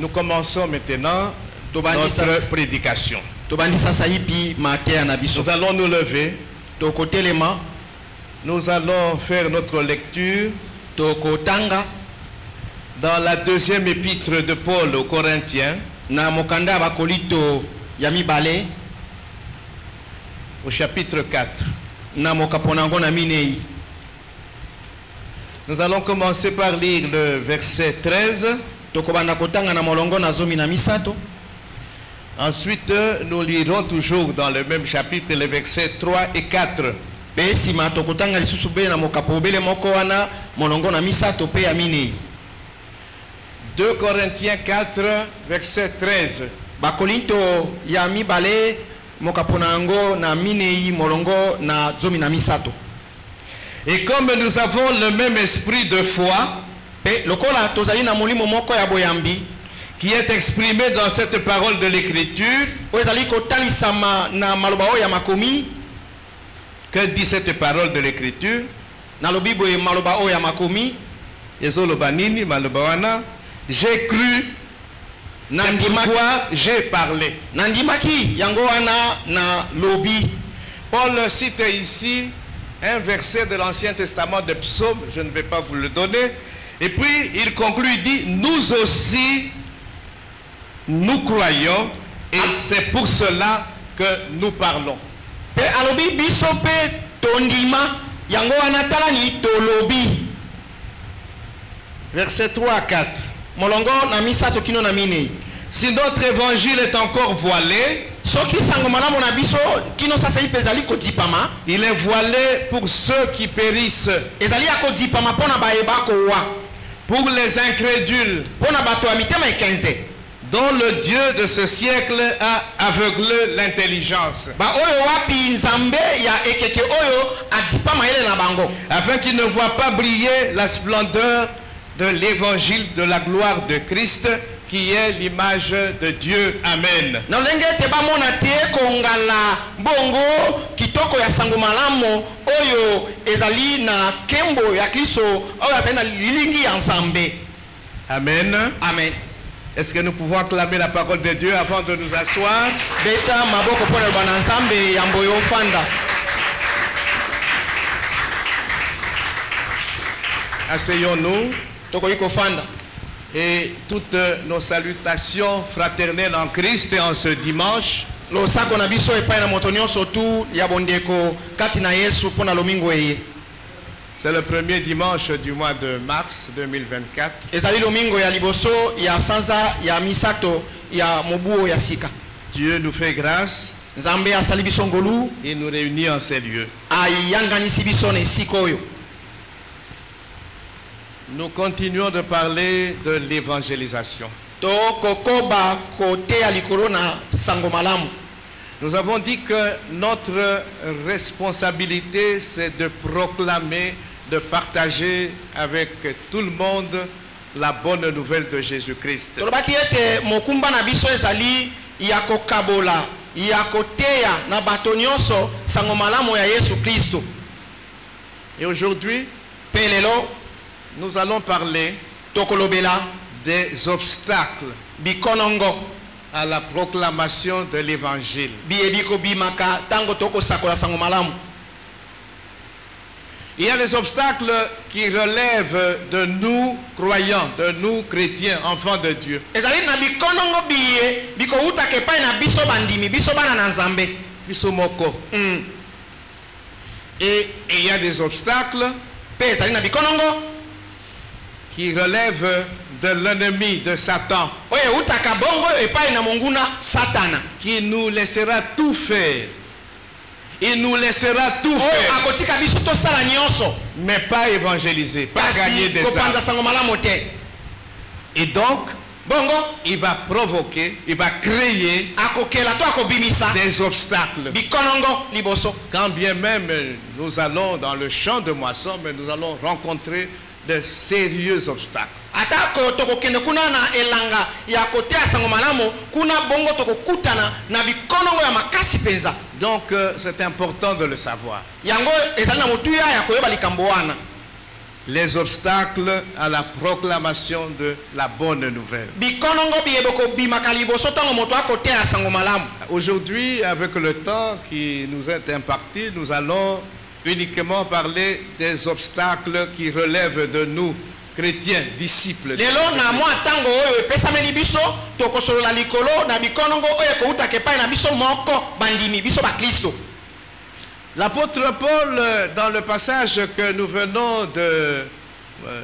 Nous commençons maintenant notre prédication. Nous allons nous lever. Nous allons faire notre lecture dans la deuxième épître de Paul aux Corinthiens, au chapitre 4. Nous allons commencer par lire le verset 13. Ensuite, nous lirons toujours dans le même chapitre les versets 3 et 4. 2 Corinthiens 4, verset 13. Et comme nous avons le même esprit de foi qui est exprimé dans cette parole de l'écriture, que dit cette parole de l'écriture? J'ai cru, c'est pourquoi j'ai parlé. Paul cite ici un verset de l'Ancien Testament de Psaume, je ne vais pas vous le donner. Et puis il conclut, il dit, nous aussi, nous croyons, et c'est pour cela que nous parlons. Verset 3 à 4. Si notre évangile est encore voilé, il est voilé pour ceux qui périssent, pour les incrédules, dont le Dieu de ce siècle a aveuglé l'intelligence, afin qu'ils ne voient pas briller la splendeur de l'évangile de la gloire de Christ, qui est l'image de Dieu. Amen. Amen. Amen. Est-ce que nous pouvons acclamer la parole de Dieu avant de nous asseoir? Asseyons-nous. Et toutes nos salutations fraternelles en Christ et en ce dimanche. C'est le premier dimanche du mois de mars 2024. Dieu nous fait grâce. Il nous réunit en ces lieux. Nous continuons de parler de l'évangélisation. Nous avons dit que notre responsabilité, c'est de proclamer, de partager avec tout le monde la bonne nouvelle de Jésus-Christ. Et aujourd'hui, nous allons parler des obstacles à la proclamation de l'évangile. Il y a des obstacles qui relèvent de nous croyants, de nous chrétiens, enfants de Dieu. Et il y a des obstacles qui relèvent de l'ennemi, de Satan, qui nous laissera tout faire. Il nous laissera tout faire, mais pas évangéliser, pas gagner des âmes. Et donc, il va provoquer, il va créer des obstacles. Quand bien même nous allons dans le champ de moisson, mais nous allons rencontrer de sérieux obstacles. Donc c'est important de le savoir. les obstacles à la proclamation de la bonne nouvelle. Aujourd'hui, avec le temps qui nous est imparti, nous allons uniquement parler des obstacles qui relèvent de nous, chrétiens, disciples. L'apôtre Paul, dans le passage que nous venons de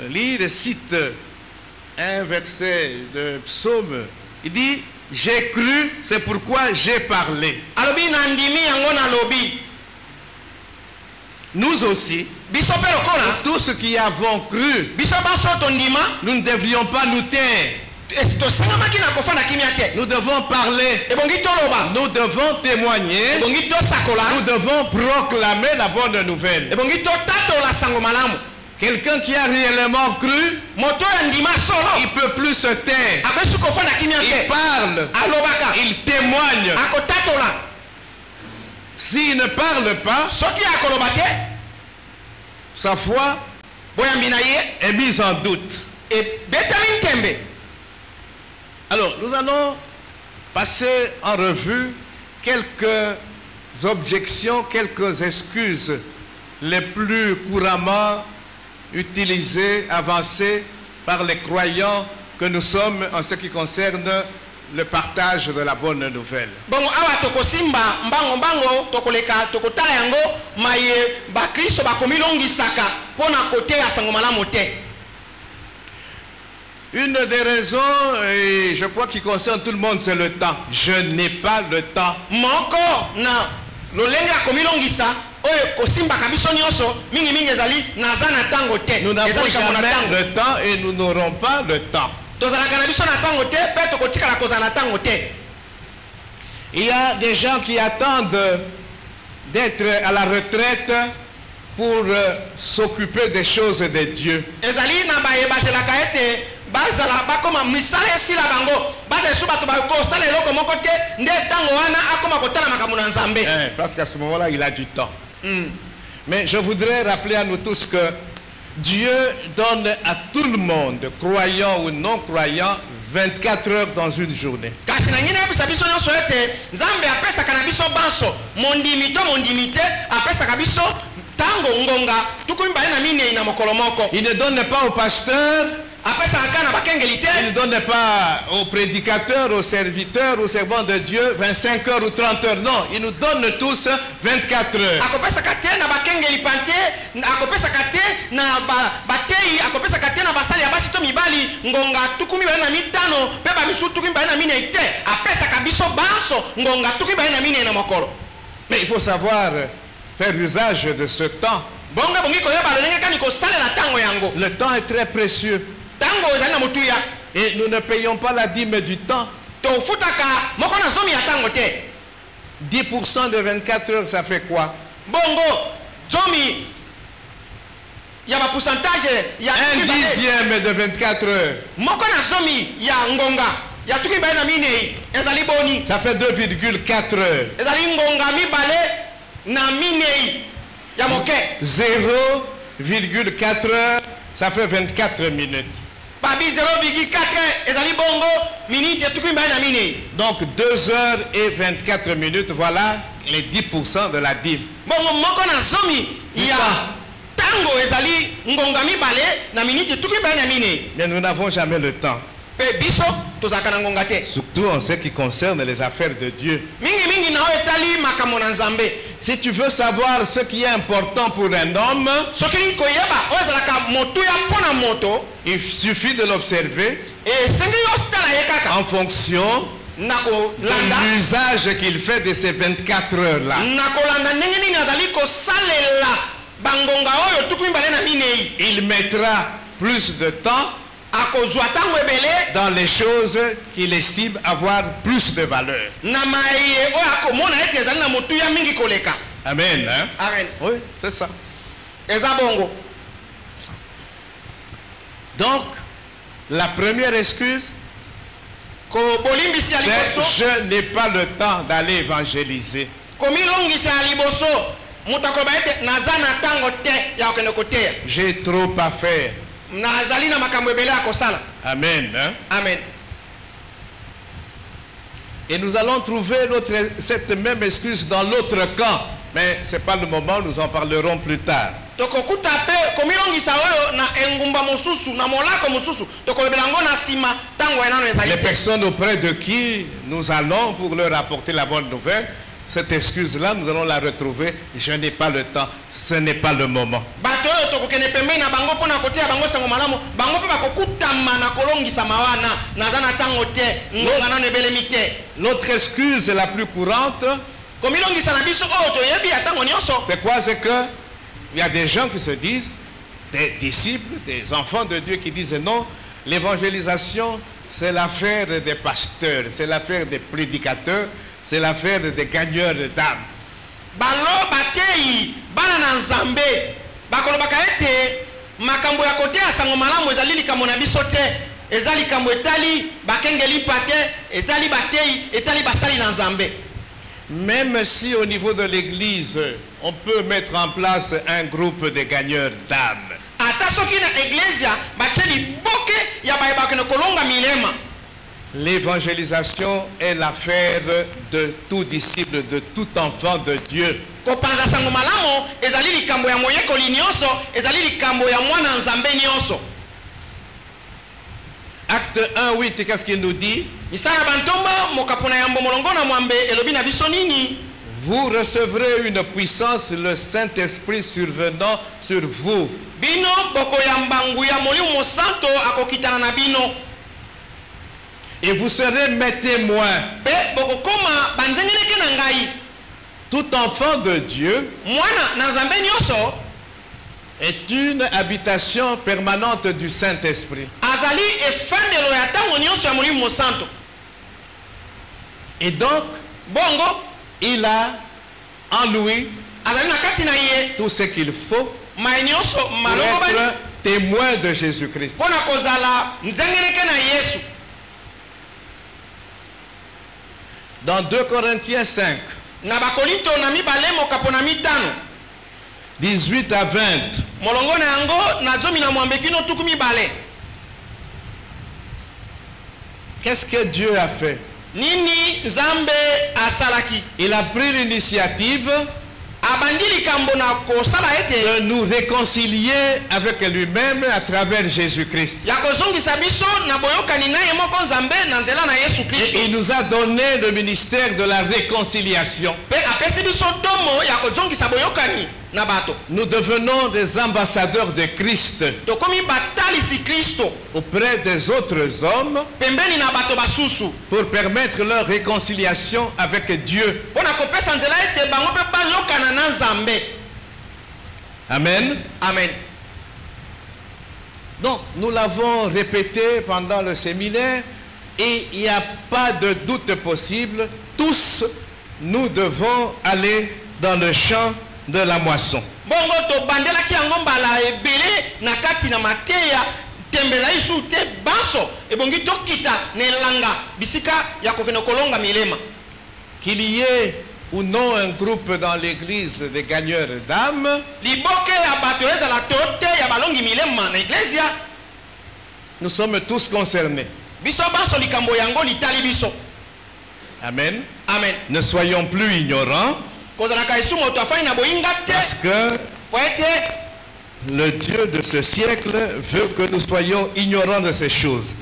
lire, cite un verset de psaume. Il dit, j'ai cru, c'est pourquoi j'ai parlé. Nous aussi, tous ceux qui avons cru, nous ne devrions pas nous taire. Nous devons parler, nous devons témoigner, nous devons proclamer la bonne nouvelle. Quelqu'un qui a réellement cru, il ne peut plus se taire. Il parle, il témoigne. S'il ne parle pas, sa foi est mise en doute. Alors, nous allons passer en revue quelques objections, quelques excuses les plus couramment utilisées, avancées par les croyants que nous sommes en ce qui concerne le partage de la bonne nouvelle. Une des raisons, et je crois qui concerne tout le monde, c'est le temps. Je n'ai pas le temps. Nous n'avons jamais le temps et nous n'aurons pas le temps. Il y a des gens qui attendent d'être à la retraite pour s'occuper des choses de Dieu. Parce qu'à ce moment-là, il a du temps. Mais je voudrais rappeler à nous tous que Dieu donne à tout le monde, croyant ou non croyant, 24 heures dans une journée. Il ne donne pas au pasteur, il ne donne pas aux prédicateurs, aux serviteurs, aux servants de Dieu 25 heures ou 30 heures. Non, il nous donne tous 24 heures. Mais il faut savoir faire usage de ce temps. Le temps est très précieux. Et nous ne payons pas la dîme du temps. 10% de 24 heures, ça fait quoi? Un dixième de 24 heures. Ça fait 2,4 heures. 0,4 heures, ça fait 24 minutes. Donc 2 heures et 24 minutes, voilà les 10% de la dîme. Mais nous n'avons jamais le temps. Surtout en ce qui concerne les affaires de Dieu. Si tu veux savoir ce qui est important pour un homme, il suffit de l'observer en fonction de l'usage qu'il fait de ces 24 heures-là. Il mettra plus de temps dans les choses qu'il estime avoir plus de valeur. Amen. Hein? Amen. Oui, c'est ça. Donc, la première excuse, c'est je n'ai pas le temps d'aller évangéliser. J'ai trop à faire. Amen. Hein? Amen. Et nous allons trouver cette même excuse dans l'autre camp. Mais ce n'est pas le moment, nous en parlerons plus tard. Les personnes auprès de qui nous allons pour leur apporter la bonne nouvelle, cette excuse-là, nous allons la retrouver. Je n'ai pas le temps, ce n'est pas le moment. L'autre excuse la plus courante, c'est quoi? C'est que il y a des gens qui se disent, des disciples, des enfants de Dieu qui disent non, l'évangélisation c'est l'affaire des pasteurs, c'est l'affaire des prédicateurs, c'est l'affaire des gagneurs d'âmes. Même si au niveau de l'église, on peut mettre en place un groupe de gagneurs d'âmes. L'évangélisation est l'affaire de tout disciple, de tout enfant de Dieu. Acte 1:8, qu'est-ce qu'il nous dit? Vous recevrez une puissance, le Saint-Esprit survenant sur vous. Et vous serez mes témoins. Tout enfant de Dieu est une habitation permanente du Saint-Esprit. Et donc, il a en lui tout ce qu'il faut pour être témoin de Jésus-Christ. Dans 2 Corinthiens 5, 18 à 20, qu'est-ce que Dieu a fait? Il a pris l'initiative de nous réconcilier avec lui-même à travers Jésus-Christ. Et il nous a donné le ministère de la réconciliation. Nous devenons des ambassadeurs de Christ auprès des autres hommes pour permettre leur réconciliation avec Dieu. Amen. Amen. Donc, nous l'avons répété pendant le séminaire et il n'y a pas de doute possible. Tous, nous devons aller dans le champ de la moisson. Qu'il y ait ou non un groupe dans l'église des gagneurs d'âmes, nous sommes tous concernés. Amen. Amen. Ne soyons plus ignorants, parce que le Dieu de ce siècle veut que nous soyons ignorants de ces choses.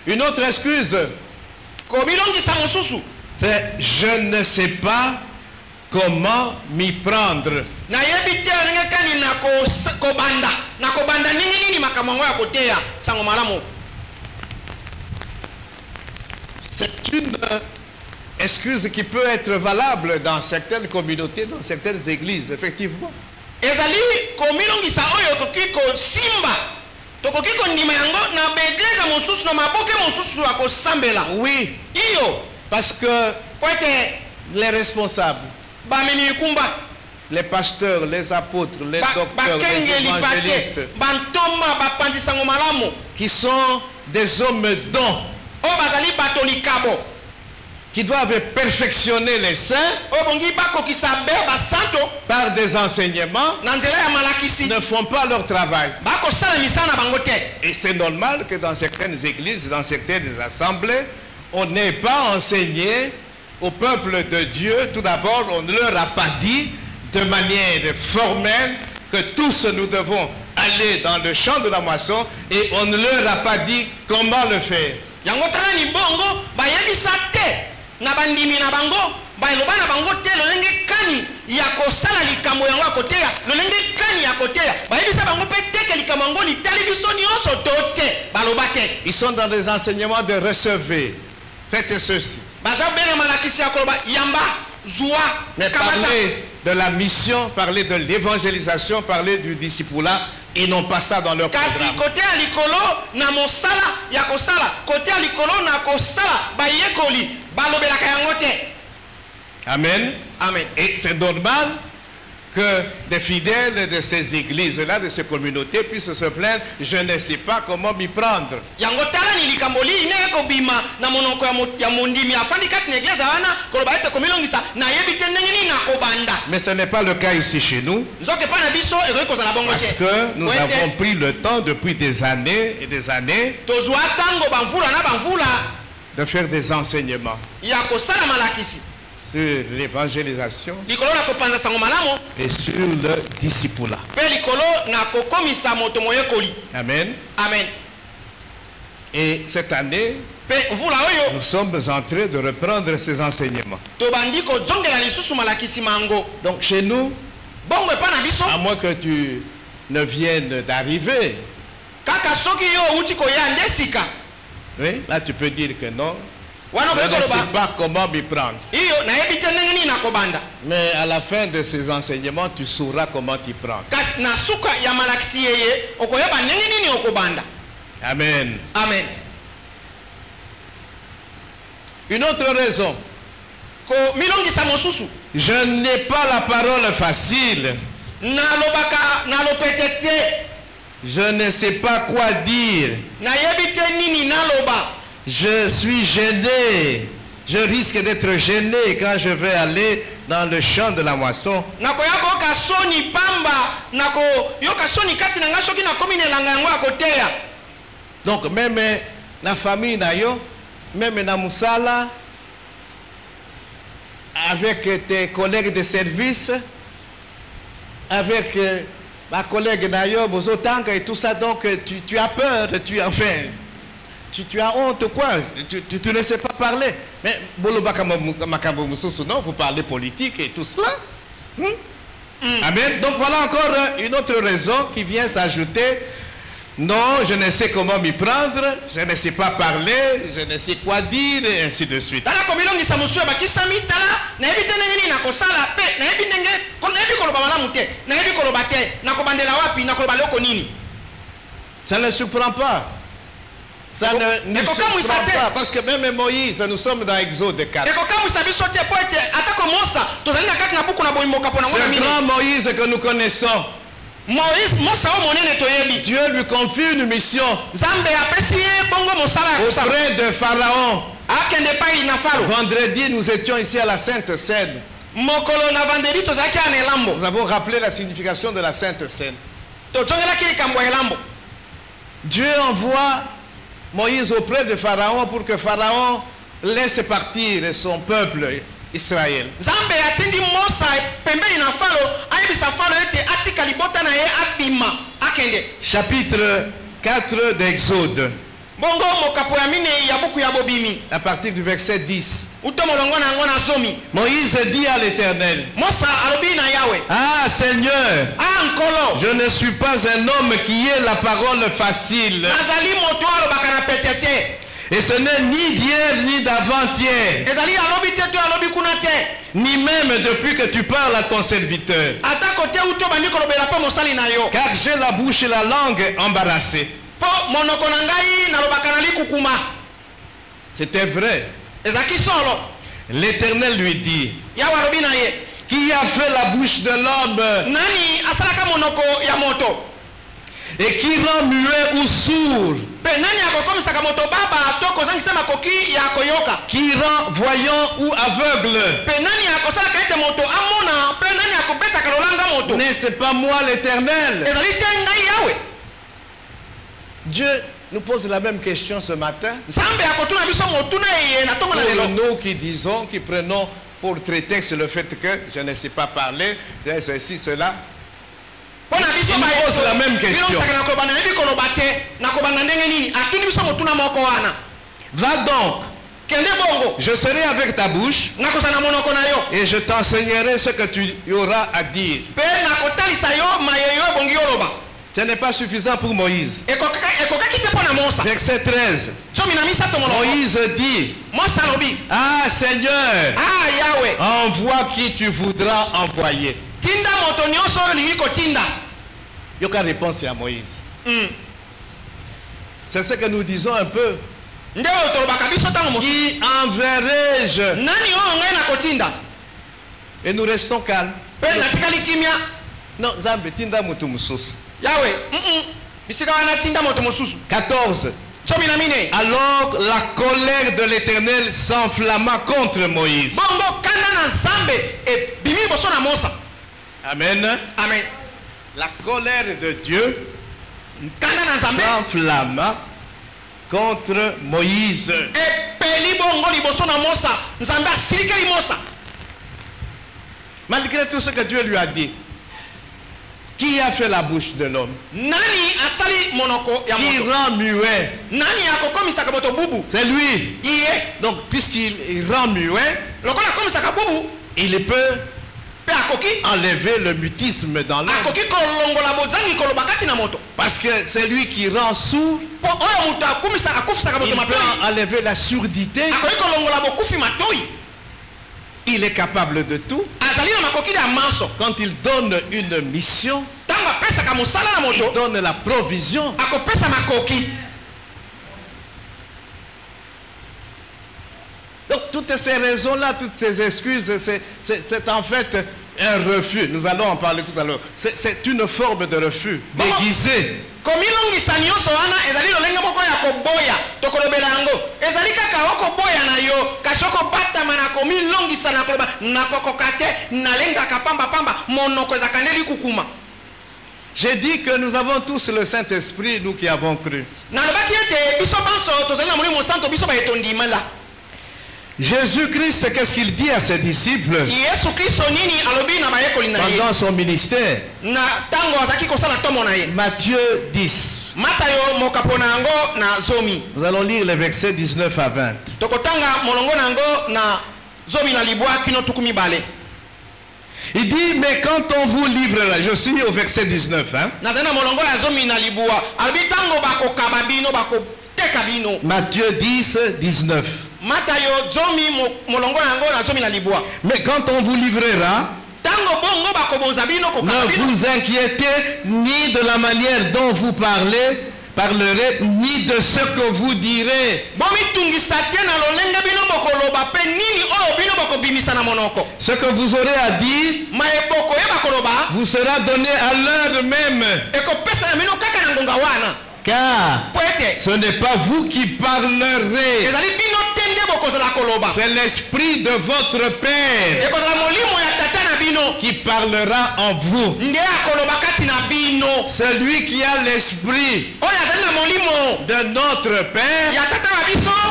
Une autre excuse, c'est je ne sais pas comment m'y prendre. C'est une excuse qui peut être valable dans certaines communautés, dans certaines églises, effectivement. Oui, parce que les responsables, les pasteurs, les apôtres, les docteurs, les évangélistes, qui sont des hommes dons, qui doivent perfectionner les saints par des enseignements, ne font pas leur travail. Et c'est normal que dans certaines églises, dans certaines assemblées, on n'ait pas enseigné au peuple de Dieu. Tout d'abord, on ne leur a pas dit de manière formelle que tous nous devons aller dans le champ de la moisson, et on ne leur a pas dit comment le faire. Na bandimi na bango baloba na bango te lolenge kani ya kosala likambo yango akoteya lolenge kani ya koteya bayebisa bango pe teke likambo yango litali biso nyonso tote baloba te. Ils sont dans des enseignements de recevoir, faites ceci. Baza bena malakisi ya koloba yamba zua. Mais parler de la mission, parler de l'évangélisation, parler du discipulat, ils n'ont pas ça dans leur programme. Kasi côté alikolo na mosala ya kosala, côté alikolo na kosala bayekoli balobelaka yango te. Amen. Amen. Et c'est normal que des fidèles de ces églises-là, de ces communautés, puissent se plaindre. Je ne sais pas comment m'y prendre. Mais ce n'est pas le cas ici chez nous. Parce que nous avons pris le temps depuis des années et des années de faire des enseignements sur l'évangélisation et sur le discipulat. Amen. Amen. Et cette année, nous sommes en train de reprendre ces enseignements. Donc chez nous, à moins que tu ne viennes d'arriver, oui, là tu peux dire que non. Je ne sais pas comment m'y prendre. Mais à la fin de ces enseignements, tu sauras comment t'y prendre. Amen. Amen. Une autre raison. Je n'ai pas la parole facile. Je ne sais pas quoi dire. Je suis gêné. Je risque d'être gêné quand je vais aller dans le champ de la moisson. Donc même la famille nayo, même na musala, avec tes collègues de service, avec ma collègue nayo, Bozotanga et tout ça, donc tu as peur, tu as honte quoi, tu ne sais pas parler. Mais non, vous parlez politique et tout cela. Amen. Donc voilà encore une autre raison qui vient s'ajouter. Non, je ne sais comment m'y prendre, je ne sais pas parler, je ne sais quoi dire, et ainsi de suite. Ça ne surprend pas. Ça ne surprend pas, parce que même Moïse, nous sommes dans Exode 4. Ce grand Moïse que nous connaissons, Dieu lui confie une mission auprès de Pharaon. Vendredi, nous étions ici à la Sainte Seine. Nous avons rappelé la signification de la Sainte Seine. Dieu envoie Moïse auprès de Pharaon pour que Pharaon laisse partir son peuple Israël. Chapitre 4 d'Exode. À partir du verset 10. Moïse dit à l'Éternel: Ah Seigneur, je ne suis pas un homme qui ait la parole facile. Et ce n'est ni d'hier ni d'avant-hier, ni même depuis que tu parles à ton serviteur. Car j'ai la bouche et la langue embarrassées. C'était vrai. L'Éternel lui dit: Qui a fait la bouche de l'homme et qui rend muet ou sourd Qui rend voyant ou aveugle. N'est-ce pas moi l'Éternel? Dieu nous pose la même question ce matin. Pour nous qui disons, qui prenons pour prétexte le fait que je ne sais pas parler, ceci, cela. Il nous pose la même question. Va donc. Je serai avec ta bouche et je t'enseignerai ce que tu auras à dire. Ce n'est pas suffisant pour Moïse. Verset 13. Moïse dit: Ah Seigneur, envoie qui tu voudras envoyer. Il n'y a réponse à Moïse. C'est ce que nous disons un peu. Qui enverrai-je? Et nous restons calmes. Non, Zambe, tinda mutu mususu. 14. Alors la colère de l'Éternel s'enflamma contre Moïse. Amen. Amen. La colère de Dieu s'enflamma contre Moïse. Malgré tout ce que Dieu lui a dit, qui a fait la bouche de l'homme? Qui rend muet? C'est lui. Donc puisqu'il rend muet, il peut enlever le mutisme dans l'homme. Parce que c'est lui qui rend sourd. Il peut enlever la surdité. Il est capable de tout. Quand il donne une mission, il donne la provision. Donc toutes ces raisons-là, toutes ces excuses, c'est en fait un refus. Nous allons en parler tout à l'heure. C'est une forme de refus déguisé. J'ai dit que nous avons tous le Saint-Esprit, nous qui avons cru. Jésus-Christ, qu'est-ce qu'il dit à ses disciples pendant son ministère? Matthieu 10. Nous allons lire les versets 19 à 20. Il dit, mais quand on vous livrera, je suis au verset 19. Hein? Matthieu 10, 19. Mais quand on vous livrera, ne vous inquiétez ni de la manière dont vous parlerez, ni de ce que vous direz. Ce que vous aurez à dire vous sera donné à l'heure même. Car ce n'est pas vous qui parlerez, c'est l'Esprit de votre Père qui parlera en vous. Celui qui a l'Esprit de notre Père,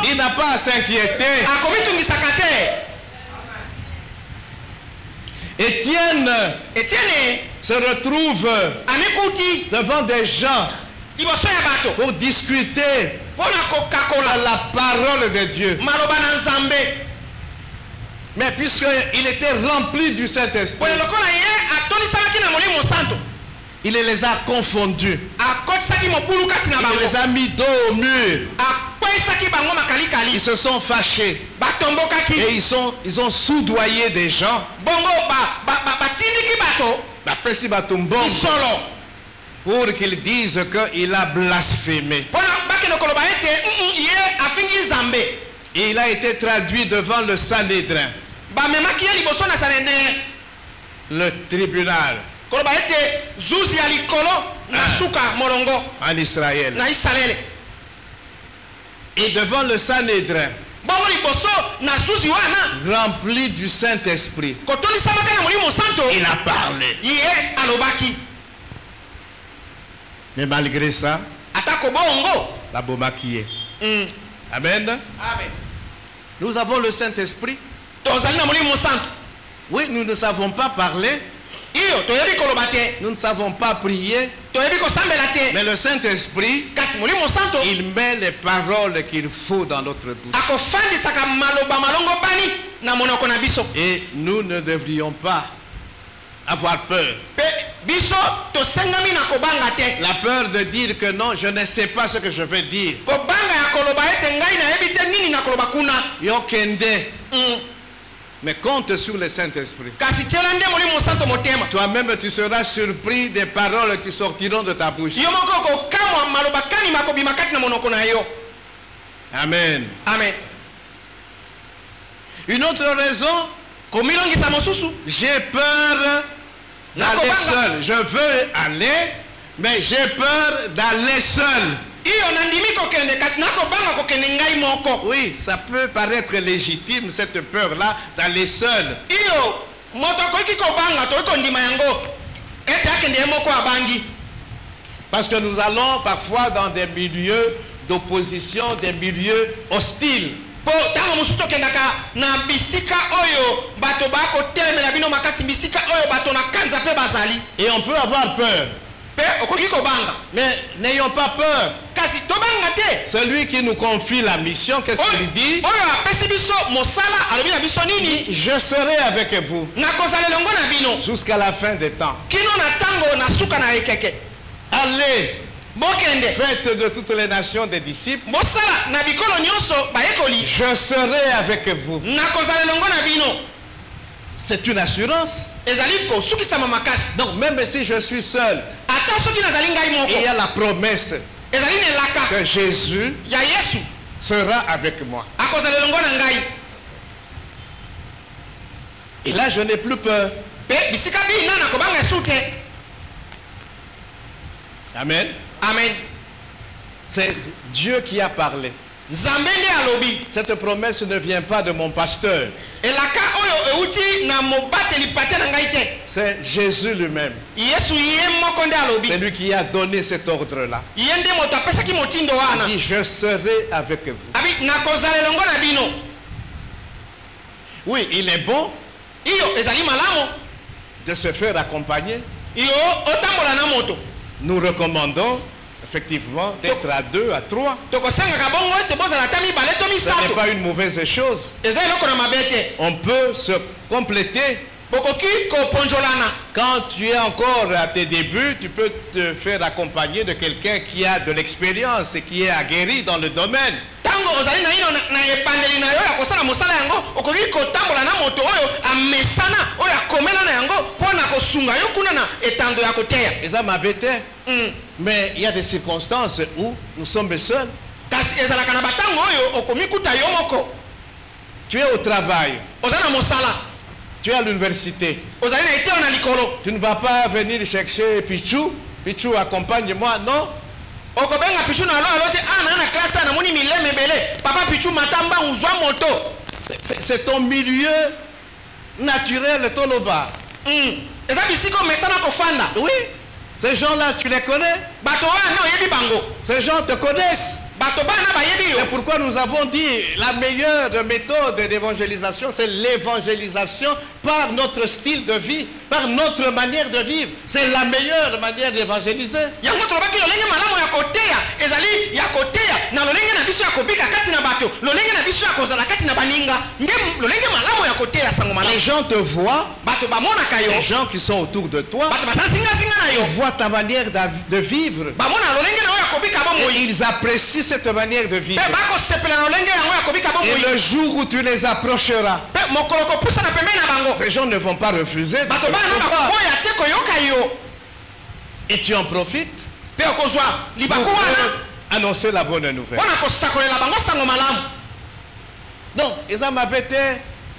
il n'a pas à s'inquiéter. Étienne se retrouve devant des gens pour discuter la parole de Dieu. Mais puisqu'il était rempli du Saint-Esprit, il les a confondus. Il les a mis dos au mur. Ils se sont fâchés. Et ils ont soudoyé des gens. Pour qu'ils disent qu'il a blasphémé. Et il a été traduit devant le Sanhédrin, le tribunal en Israël. Et devant le Sanhédrin, rempli du Saint-Esprit, il a parlé. Mais malgré ça, la bomaki est. Amen. Nous avons le Saint-Esprit. Oui, nous ne savons pas parler. Nous ne savons pas prier. Mais le Saint-Esprit, il met les paroles qu'il faut dans notre bouche. Et nous ne devrions pas avoir peur. La peur de dire que non, je ne sais pas ce que je vais dire. Yokende. Mais compte sur le Saint-Esprit. Toi-même, tu seras surpris des paroles qui sortiront de ta bouche. Amen. Amen. Une autre raison, j'ai peur d'aller seul. Je veux aller, mais j'ai peur d'aller seul. Oui, ça peut paraître légitime, cette peur-là, d'aller seul. Parce que nous allons parfois dans des milieux d'opposition, des milieux hostiles. Et on peut avoir peur. Mais n'ayons pas peur. Celui qui nous confie la mission, qu'est-ce qu'il dit? Je serai avec vous jusqu'à la fin des temps. Allez, faites de toutes les nations des disciples. Je serai avec vous. C'est une assurance. Donc même si je suis seul, il y a la promesse que Jésus sera avec moi. Et là, je n'ai plus peur. Amen. Amen. C'est Dieu qui a parlé. Cette promesse ne vient pas de mon pasteur. C'est Jésus lui-même. C'est lui qui a donné cet ordre-là. Il dit, je serai avec vous. Oui, il est bon de se faire accompagner. Nous recommandons effectivement d'être à 2, à 3. Ce n'est pas une mauvaise chose. On peut se compléter. Quand tu es encore à tes débuts, tu peux te faire accompagner de quelqu'un qui a de l'expérience et qui est aguerri dans le domaine. Mais il y a des circonstances où nous sommes seuls. Tu es au travail. Tu es à l'université. Tu ne vas pas venir chercher Pichou. Pichou, accompagne-moi, non? C'est ton milieu naturel, Toloba. Oui. Ces gens-là, tu les connais? Ces gens te connaissent. C'est pourquoi nous avons dit la meilleure méthode d'évangélisation, c'est l'évangélisation par notre style de vie, par notre manière de vivre. C'est la meilleure manière d'évangéliser. Les gens te voient, les gens qui sont autour de toi, ils voient ta manière de vivre. Et ils apprécient cette manière de vivre. Et le jour où tu les approcheras, ces gens ne vont pas refuser. Et tu en profites pour annoncer la bonne nouvelle. Donc, ils ont m'appelé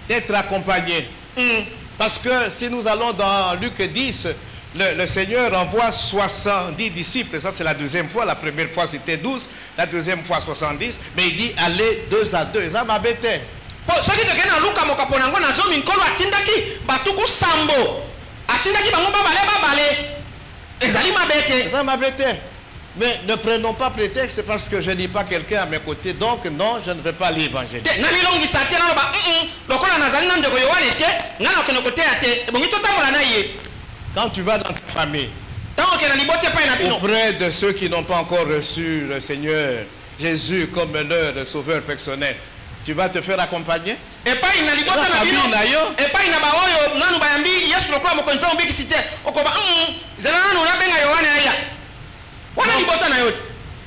d'être accompagnés. Parce que si nous allons dans Luc 10, le Seigneur envoie 70 disciples. Ça, c'est la deuxième fois. La première fois, c'était 12. La deuxième fois, 70. Mais il dit, allez 2 à 2. Ça m'a bêté. Ça m'a bêté. Mais ne prenons pas prétexte parce que je n'ai pas quelqu'un à mes côtés. Donc, non, je ne vais pas aller évangéliser. Quand tu vas dans ta famille, auprès de ceux qui n'ont pas encore reçu le Seigneur Jésus comme leur sauveur personnel, tu vas te faire accompagner?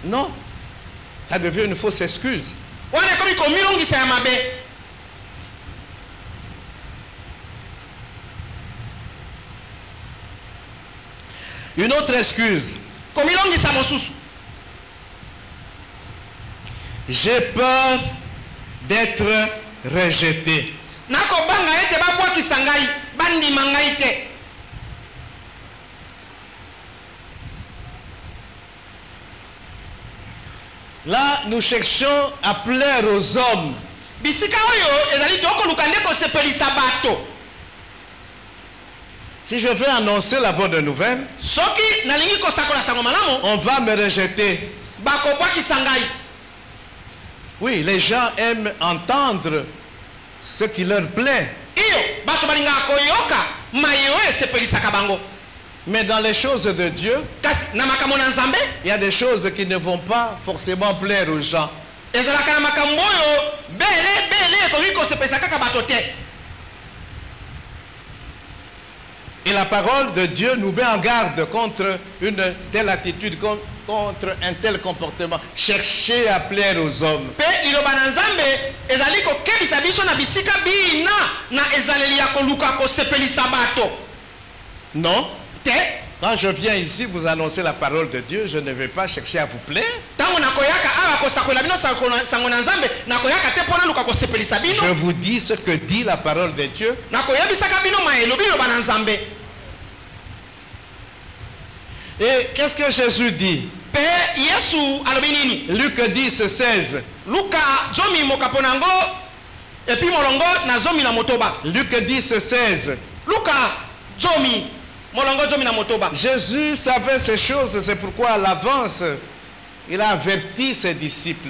Non, ça devient une fausse excuse. Une autre excuse. J'ai peur d'être rejeté. Là, nous cherchons à plaire aux hommes. Si je veux annoncer la bonne nouvelle, on va me rejeter. Oui, les gens aiment entendre ce qui leur plaît. Mais dans les choses de Dieu, il y a des choses qui ne vont pas forcément plaire aux gens. Et la parole de Dieu nous met en garde contre une telle attitude, contre un tel comportement. Chercher à plaire aux hommes. Non. Quand je viens ici vous annoncer la parole de Dieu, je ne vais pas chercher à vous plaire. Je vous dis ce que dit la parole de Dieu. Et qu'est-ce que Jésus dit? Luc 10, 16. Luc 10, 16. Jésus savait ces choses, c'est pourquoi à l'avance il a averti ses disciples.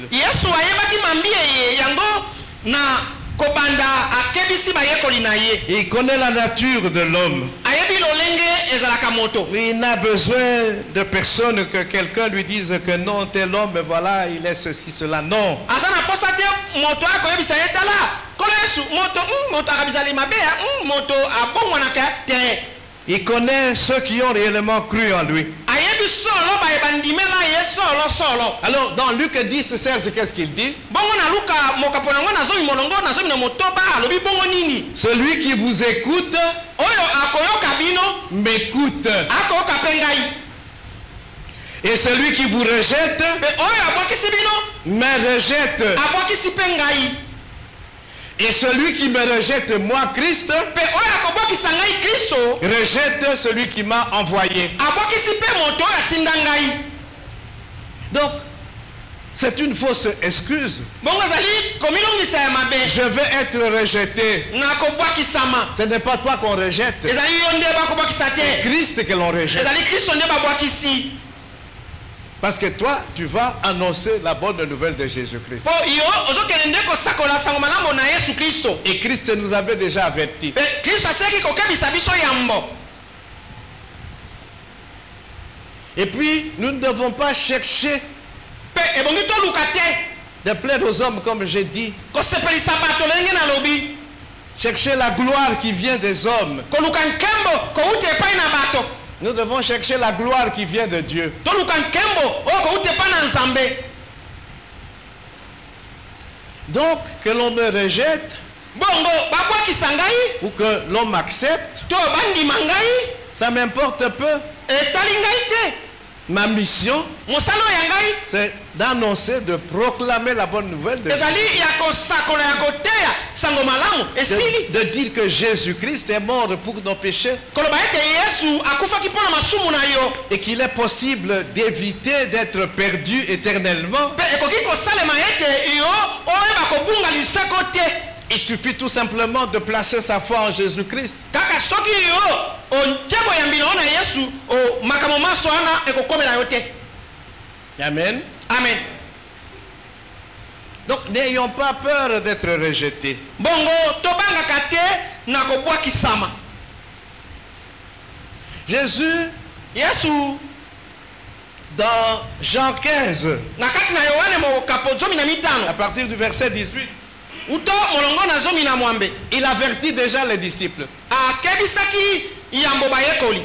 Il connaît la nature de l'homme. Il n'a besoin de personne que quelqu'un lui dise que non, tel homme, voilà, il est ceci, cela. Non. Il connaît ceux qui ont réellement cru en lui. Alors dans Luc 10, 16, qu'est-ce qu'il dit? Celui qui vous écoute m'écoute. Et celui qui vous rejette me rejette. Et celui qui me rejette, moi, Christ, rejette celui qui m'a envoyé. Donc, c'est une fausse excuse. Je veux être rejeté. Ce n'est pas toi qu'on rejette. C'est Christ que l'on rejette. Parce que toi, tu vas annoncer la bonne nouvelle de Jésus-Christ. Et Christ nous avait déjà averti. Et puis, nous ne devons pas chercher de plaire aux hommes, comme j'ai dit. Chercher la gloire qui vient des hommes. Nous devons chercher la gloire qui vient de Dieu. Donc, que l'on me rejette ou que l'on m'accepte, ça m'importe peu. Ma mission, c'est d'annoncer, de proclamer la bonne nouvelle de dire que Jésus-Christ est mort pour nos péchés et qu'il est possible d'éviter d'être perdu éternellement. Il suffit tout simplement de placer sa foi en Jésus-Christ. Amen. Amen. Donc n'ayons pas peur d'être rejetés. Jésus, dans Jean 15, à partir du verset 18, il avertit déjà les disciples.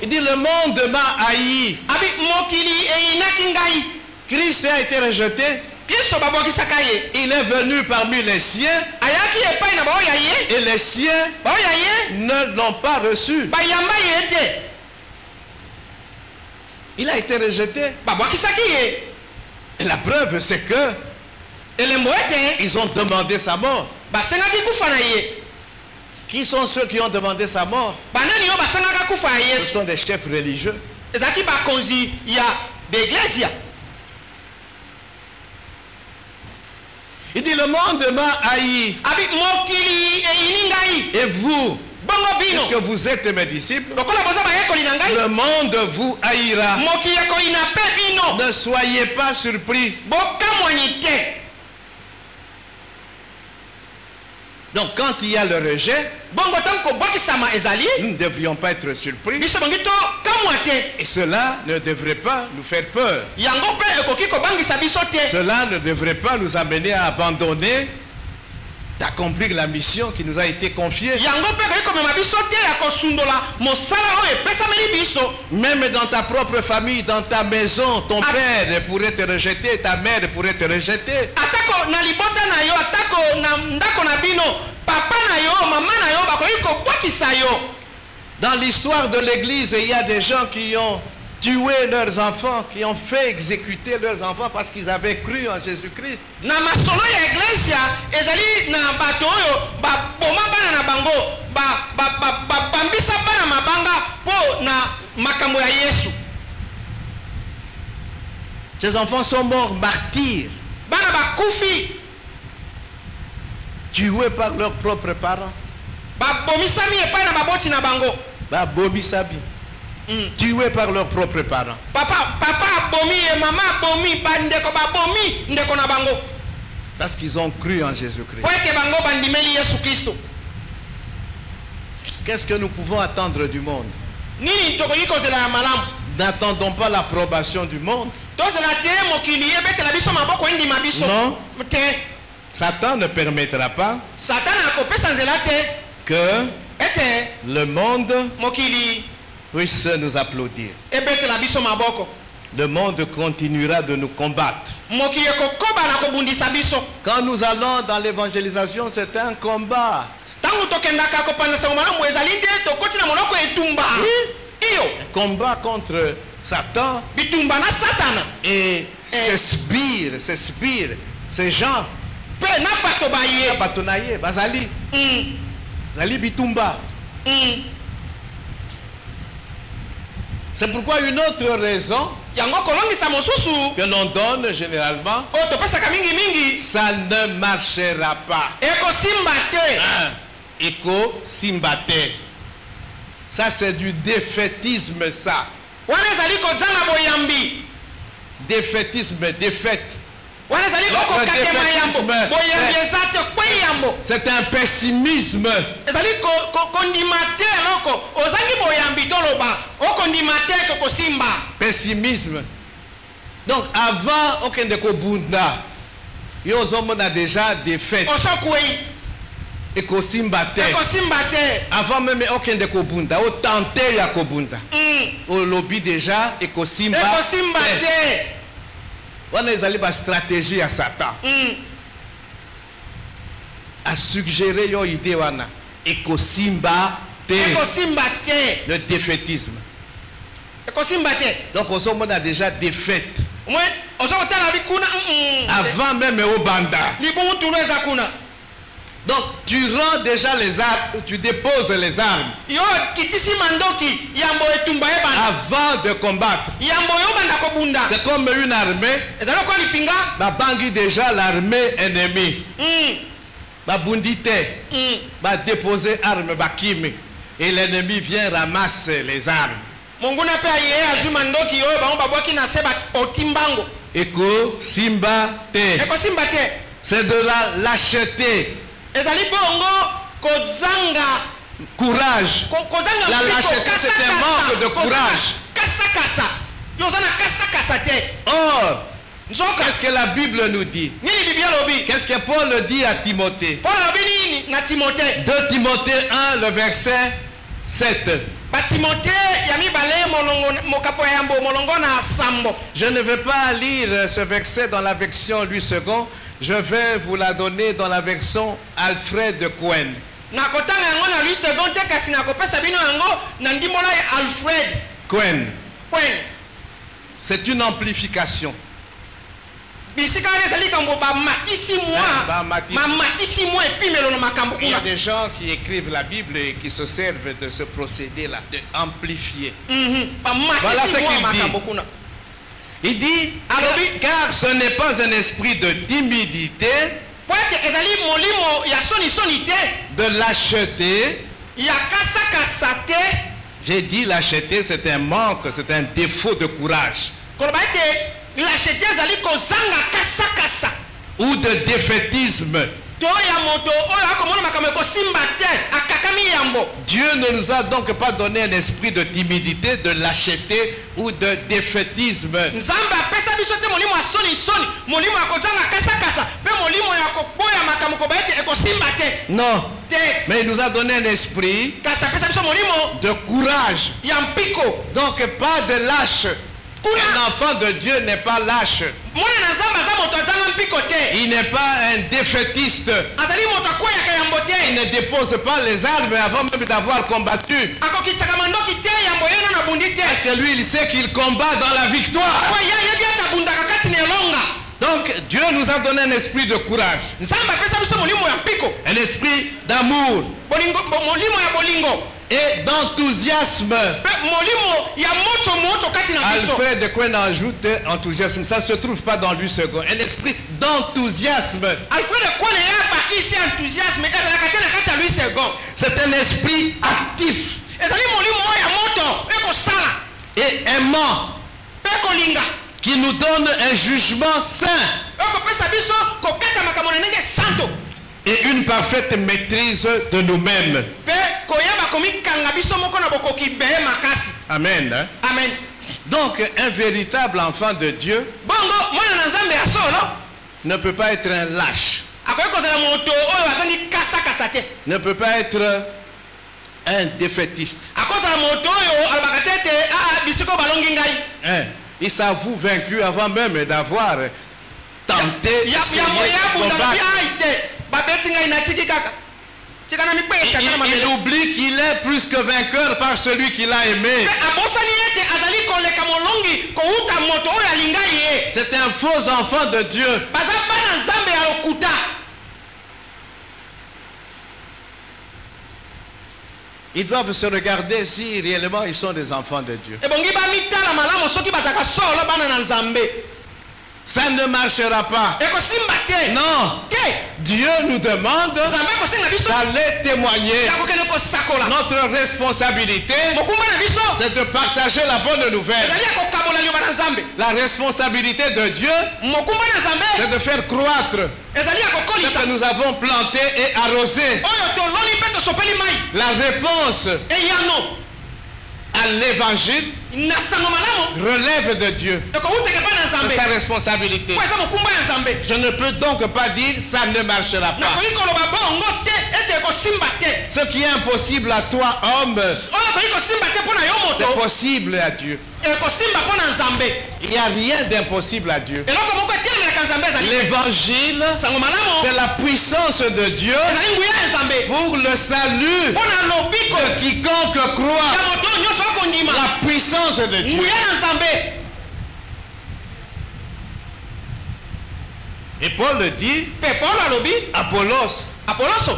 Il dit: le monde m'a haï. Christ a été rejeté. Il est venu parmi les siens et les siens ne l'ont pas reçu. Il a été rejeté. Et la preuve, c'est que ils ont demandé sa mort. Qui sont ceux qui ont demandé sa mort? Ce sont des chefs religieux. Il dit: le monde m'a haï. Et vous, puisque vous êtes mes disciples, le monde vous haïra. Ne soyez pas surpris. Donc quand il y a le rejet, nous ne devrions pas être surpris. Et cela ne devrait pas nous faire peur. Cela ne devrait pas nous amener à abandonner d'accomplir la mission qui nous a été confiée. Même dans ta propre famille, dans ta maison, ton père pourrait te rejeter, ta mère pourrait te rejeter. Dans l'histoire de l'église, il y a des gens qui ont tué leurs enfants, qui ont fait exécuter leurs enfants parce qu'ils avaient cru en Jésus-Christ. Ces enfants sont morts martyrs, tués par leurs propres parents. Tués par leurs propres parents. Parce qu'ils ont cru en Jésus-Christ. Qu'est-ce que nous pouvons attendre du monde? N'attendons pas l'approbation du monde. Non. Satan ne permettra pas que le monde puisse nous applaudir. Le monde continuera de nous combattre. Quand nous allons dans l'évangélisation, c'est un combat. Un combat contre Satan et ses sbires, ces gens. C'est pourquoi une autre raison que l'on donne généralement, ça ne marchera pas. Éco-simbate. Ça c'est du défaitisme, ça. Défaitisme, défaite. C'est un pessimisme. Pessimisme. Donc avant Okendeko Bunda, Yozomon a déjà défaite. Avant même Okendeko Bunda, au tenté Yakobunda. Au lobby déjà Ekosimba. On a une stratégie à Satan. A suggéré une idée le défaitisme. Donc on a déjà défaite. Avant même au banda. Donc tu rends déjà les armes, tu déposes les armes avant de combattre. C'est comme une armée. Bangi déjà l'armée ennemie. Bundite, déposer armes, kimi. Et l'ennemi vient ramasser les armes. Eko simba te. C'est de la lâcheté. Courage. La lâcheté, c'est un manque de courage. Or, qu'est-ce que la Bible nous dit? Qu'est-ce que Paul dit à Timothée? 2 Timothée 1, le verset 7. Je ne vais pas lire ce verset dans la version Louis II. Je vais vous la donner dans la version Alfred Cohen. Cohen. C'est une amplification. Il y a des gens qui écrivent la Bible et qui se servent de ce procédé-là, de amplifier. Voilà ce qu'il dit. Il dit, car ce n'est pas un esprit de timidité, de lâcheté. J'ai dit lâcheté, c'est un manque, c'est un défaut de courage. Ou de défaitisme. Dieu ne nous a donc pas donné un esprit de timidité, de lâcheté ou de défaitisme. Non. Mais il nous a donné un esprit de courage. Donc pas de lâche. Un enfant de Dieu n'est pas lâche. Il n'est pas un défaitiste. Il ne dépose pas les armes avant même d'avoir combattu. Parce que lui, il sait qu'il combat dans la victoire. Donc Dieu nous a donné un esprit de courage. Un esprit d'amour. Et d'enthousiasme. Alfred Cohen ajoute enthousiasme. Ça ne se trouve pas dans lui second. Un esprit d'enthousiasme. C'est un esprit actif. Et aimant. Qui nous donne un jugement sain. Et une parfaite maîtrise de nous-mêmes. Amen. Amen. Donc un véritable enfant de Dieu ne peut pas être un lâche. Ne peut pas être un défaitiste. Il s'avoue vaincu avant même d'avoir tenté de il oublie qu'il est plus que vainqueur par celui qui l'a aimé. C'est un faux enfant de Dieu. Ils doivent se regarder si réellement ils sont des enfants de Dieu. Ça ne marchera pas. Non. Dieu nous demande d'aller témoigner. Notre responsabilité, c'est de partager la bonne nouvelle. La responsabilité de Dieu, c'est de faire croître ce que nous avons planté et arrosé. La réponse à l'évangile relève de Dieu, de sa responsabilité. Je ne peux donc pas dire ça ne marchera pas. Ce qui est impossible à toi, homme, c'est possible à Dieu. Il n'y a rien d'impossible à Dieu. L'évangile, c'est la puissance de Dieu pour le salut de quiconque croit. La puissance de Dieu. Et Paul le dit, Apollos,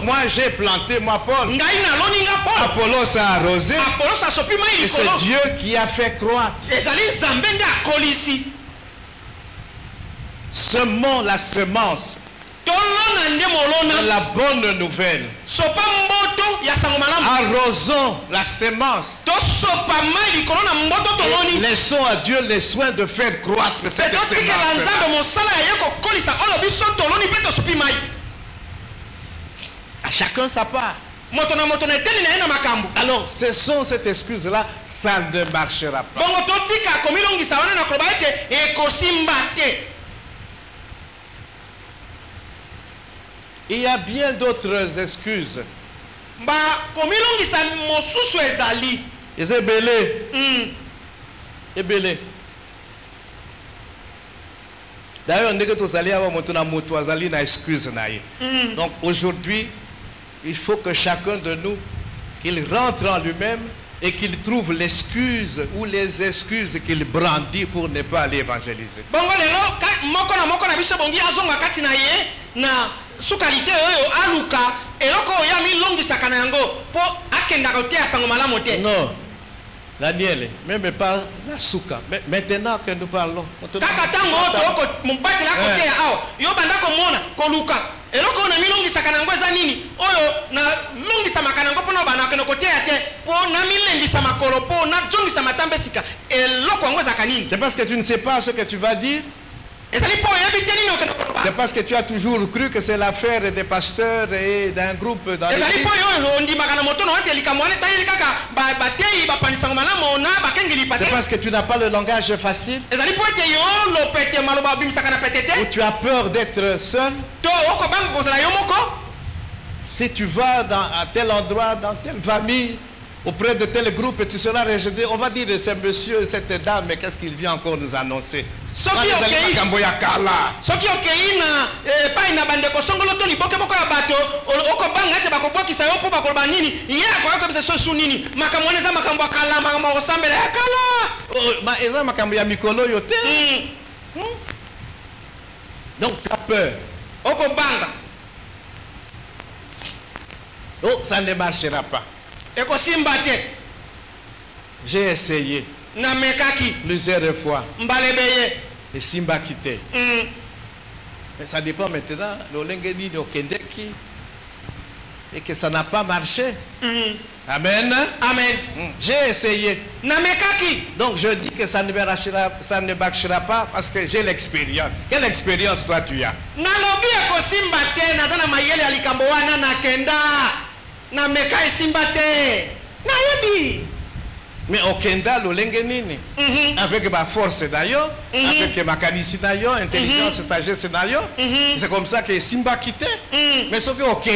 moi j'ai planté, moi Paul. Apollos a arrosé. Et c'est Dieu qui a fait croître. Semons la semence de la bonne nouvelle. Arrosons la semence. Et laissons à Dieu les soins de faire croître cette semence. À chacun sa part. Alors, cessons cette excuse-là, ça ne marchera pas. Il y a bien d'autres excuses. D'ailleurs, donc aujourd'hui, il faut que chacun de nous, qu'il rentre en lui-même et qu'il trouve l'excuse ou les excuses qu'il brandit pour ne pas aller évangéliser. Non, Daniel, même pas la souka. Mais maintenant que nous parlons, eloko na milongisa kanango eza nini oyo na longisa makanango pona bana keno kotea te po na milengisa makolo po na jongisa matambe sika eloko ngo za kanini. C'est parce que tu ne sais pas ce que tu vas dire. C'est parce que tu as toujours cru que c'est l'affaire des pasteurs et d'un groupe dans l'église. C'est parce que tu n'as pas le langage facile. Ou tu as peur d'être seul. Si tu vas à tel endroit, dans telle famille, auprès de tel groupe, tu seras rejeté. On va dire de ce monsieur, cette dame, mais qu'est-ce qu'il vient encore nous annoncer? Donc tu as peur. Oh, ça ne marchera pas. J'ai essayé plusieurs fois. Et Simba quitté. Mais ça dépend maintenant. Et que ça n'a pas marché. Amen. Amen. J'ai essayé. Donc je dis que ça ne marchera pas parce que j'ai l'expérience. Quelle expérience toi tu as? Mais au Kenda, avec ma force d'ailleurs, avec ma qualité d'ailleurs, intelligence, sagesse d'ailleurs, c'est comme ça que Simba quittait. Mais ce qui est ok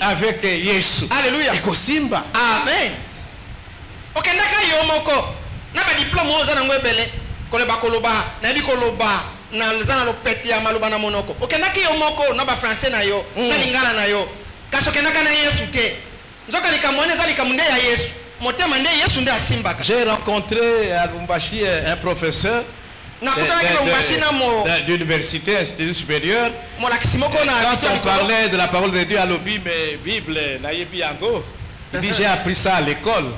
avec Yesu. Alléluia. Et que Simba. Amen. Au Kenda, Kayomoko, n'a pas diplôme aux Anangwebele, Koleba Koloba, Nabi Koloba, Nalzana Lopetia, Malubana Monoko. Au Kenda Kayomoko, n'a pas français na yo, n'a lingala na yo. Kasokendaka na Yesu te. Nzoka likamone za likamunde ya Yesu. J'ai rencontré à Lumbashi un professeur d'université, institut supérieur. Quand on parlait de la parole de Dieu à l'Obi, mais Bible, il dit j'ai appris ça à l'école.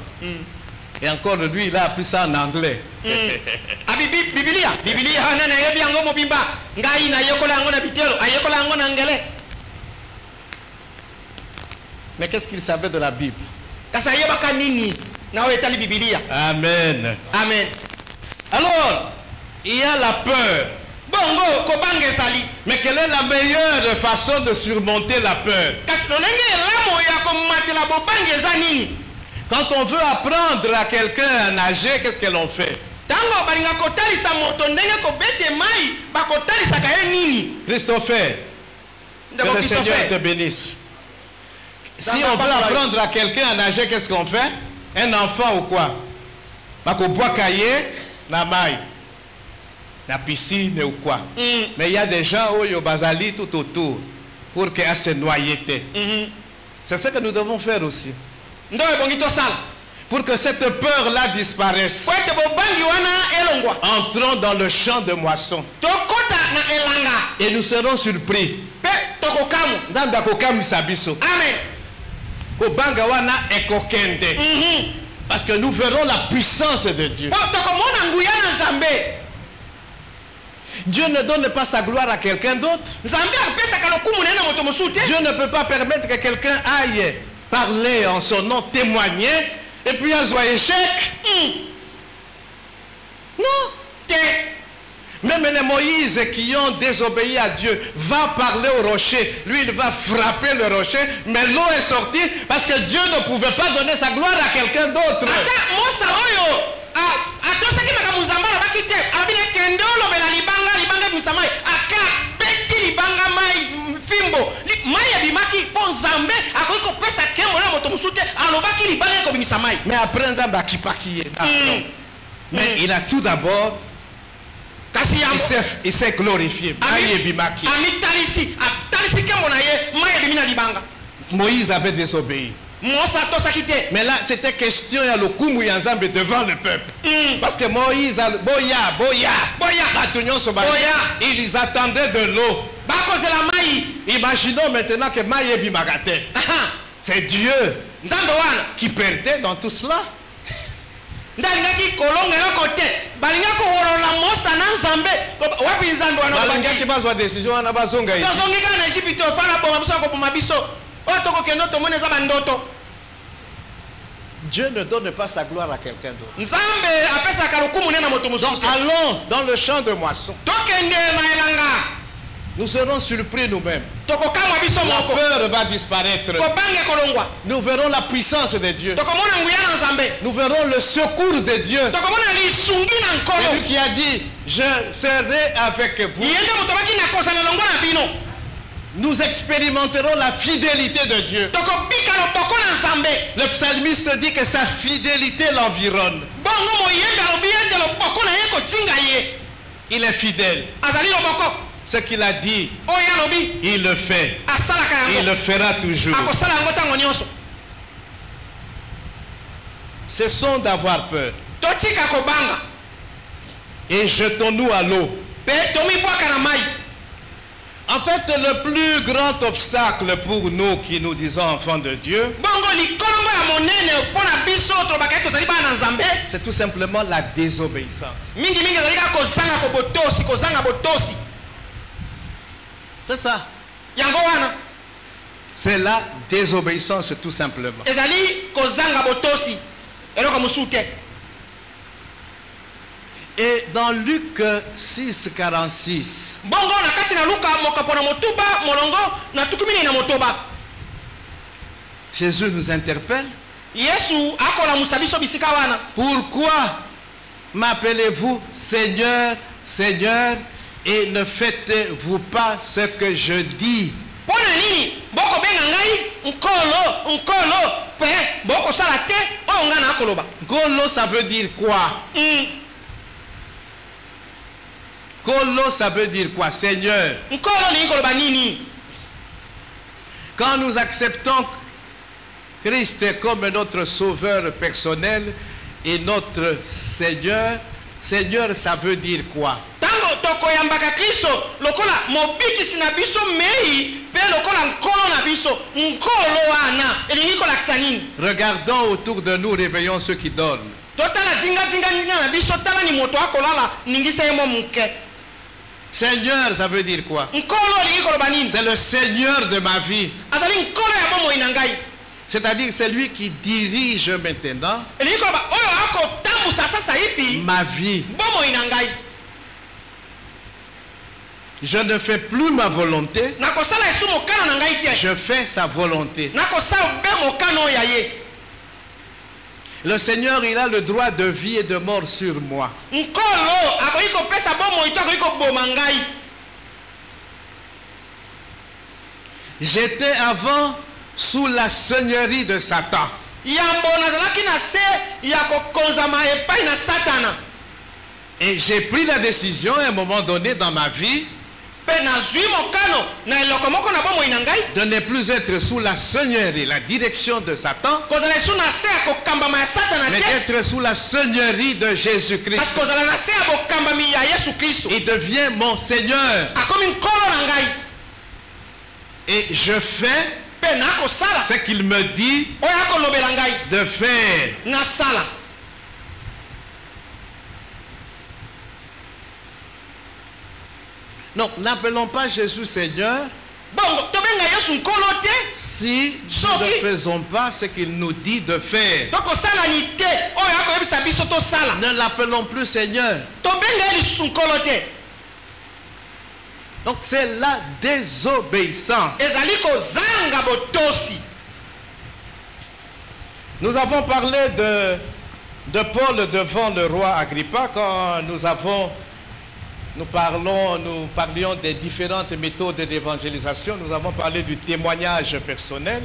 Et encore lui, il a appris ça en anglais. Mais qu'est-ce qu'il savait de la Bible? Amen. Amen. Alors, il y a la peur. Mais quelle est la meilleure façon de surmonter la peur? Quand on veut apprendre à quelqu'un à nager, qu'est-ce que l'on fait? Christopher, que le Seigneur te bénisse. Si on veut apprendre à quelqu'un à nager, qu'est-ce qu'on fait? Un enfant ou quoi? la piscine ou quoi. Mais il y a des gens où ils bazali tout autour pour qu'il y ait ces noyautés. C'est ce que nous devons faire aussi. Pour que cette peur-là disparaisse. Entrons dans le champ de moisson. Et nous serons surpris. Amen. Parce que nous verrons la puissance de Dieu. Dieu ne donne pas sa gloire à quelqu'un d'autre. Dieu ne peut pas permettre que quelqu'un aille parler en son nom, témoigner, et puis un joyeux échec. Non. Même les Moïse qui ont désobéi à Dieu va parler au rocher. Lui, il va frapper le rocher, mais l'eau est sortie parce que Dieu ne pouvait pas donner sa gloire à quelqu'un d'autre. Mais après, mais il a tout d'abord, il s'est glorifié. Moïse avait désobéi. Mais là, c'était question devant le peuple. Parce que Moïse, ils attendaient de l'eau. Imaginons maintenant que c'est Dieu qui perdait dans tout cela. Dieu ne donne pas sa gloire à quelqu'un d'autre. Donc allons dans le champ de moisson. Nous serons surpris nous-mêmes. La peur va disparaître. Nous verrons la puissance de Dieu. Nous verrons le secours de Dieu. Celui qui a dit, je serai avec vous. Nous expérimenterons la fidélité de Dieu. Le psalmiste dit que sa fidélité l'environne. Il est fidèle. Ce qu'il a dit, il le fait. Il le fera toujours. Cessons d'avoir peur. Et jetons-nous à l'eau. En fait, le plus grand obstacle pour nous qui nous disons enfants de Dieu, c'est tout simplement la désobéissance. C'est ça. C'est la désobéissance tout simplement. Et dans Luc 6, 46, Jésus nous interpelle. Pourquoi m'appelez-vous Seigneur, Seigneur, et ne faites-vous pas ce que je dis? Golo, ça veut dire quoi? Golo, ça veut dire quoi? Seigneur. Quand nous acceptons Christ comme notre sauveur personnel et notre Seigneur, Seigneur, ça veut dire quoi? Regardons autour de nous, réveillons ceux qui dorment. Seigneur, ça veut dire quoi? C'est le Seigneur de ma vie. C'est-à-dire c'est lui qui dirige maintenant ma vie. Je ne fais plus ma volonté. Je fais sa volonté. Le Seigneur, il a le droit de vie et de mort sur moi. J'étais avant sous la seigneurie de Satan. Et j'ai pris la décision à un moment donné dans ma vie de ne plus être sous la seigneurie, la direction de Satan, mais d'être sous la seigneurie de Jésus-Christ. Il devient mon Seigneur. Et je fais ce qu'il me dit de faire. Non, n'appelons pas Jésus Seigneur si nous ne faisons pas ce qu'il nous dit de faire. Ne l'appelons plus Seigneur. Donc c'est la désobéissance. Nous avons parlé de Paul devant le roi Agrippa quand nous parlions des différentes méthodes d'évangélisation. Nous avons parlé du témoignage personnel.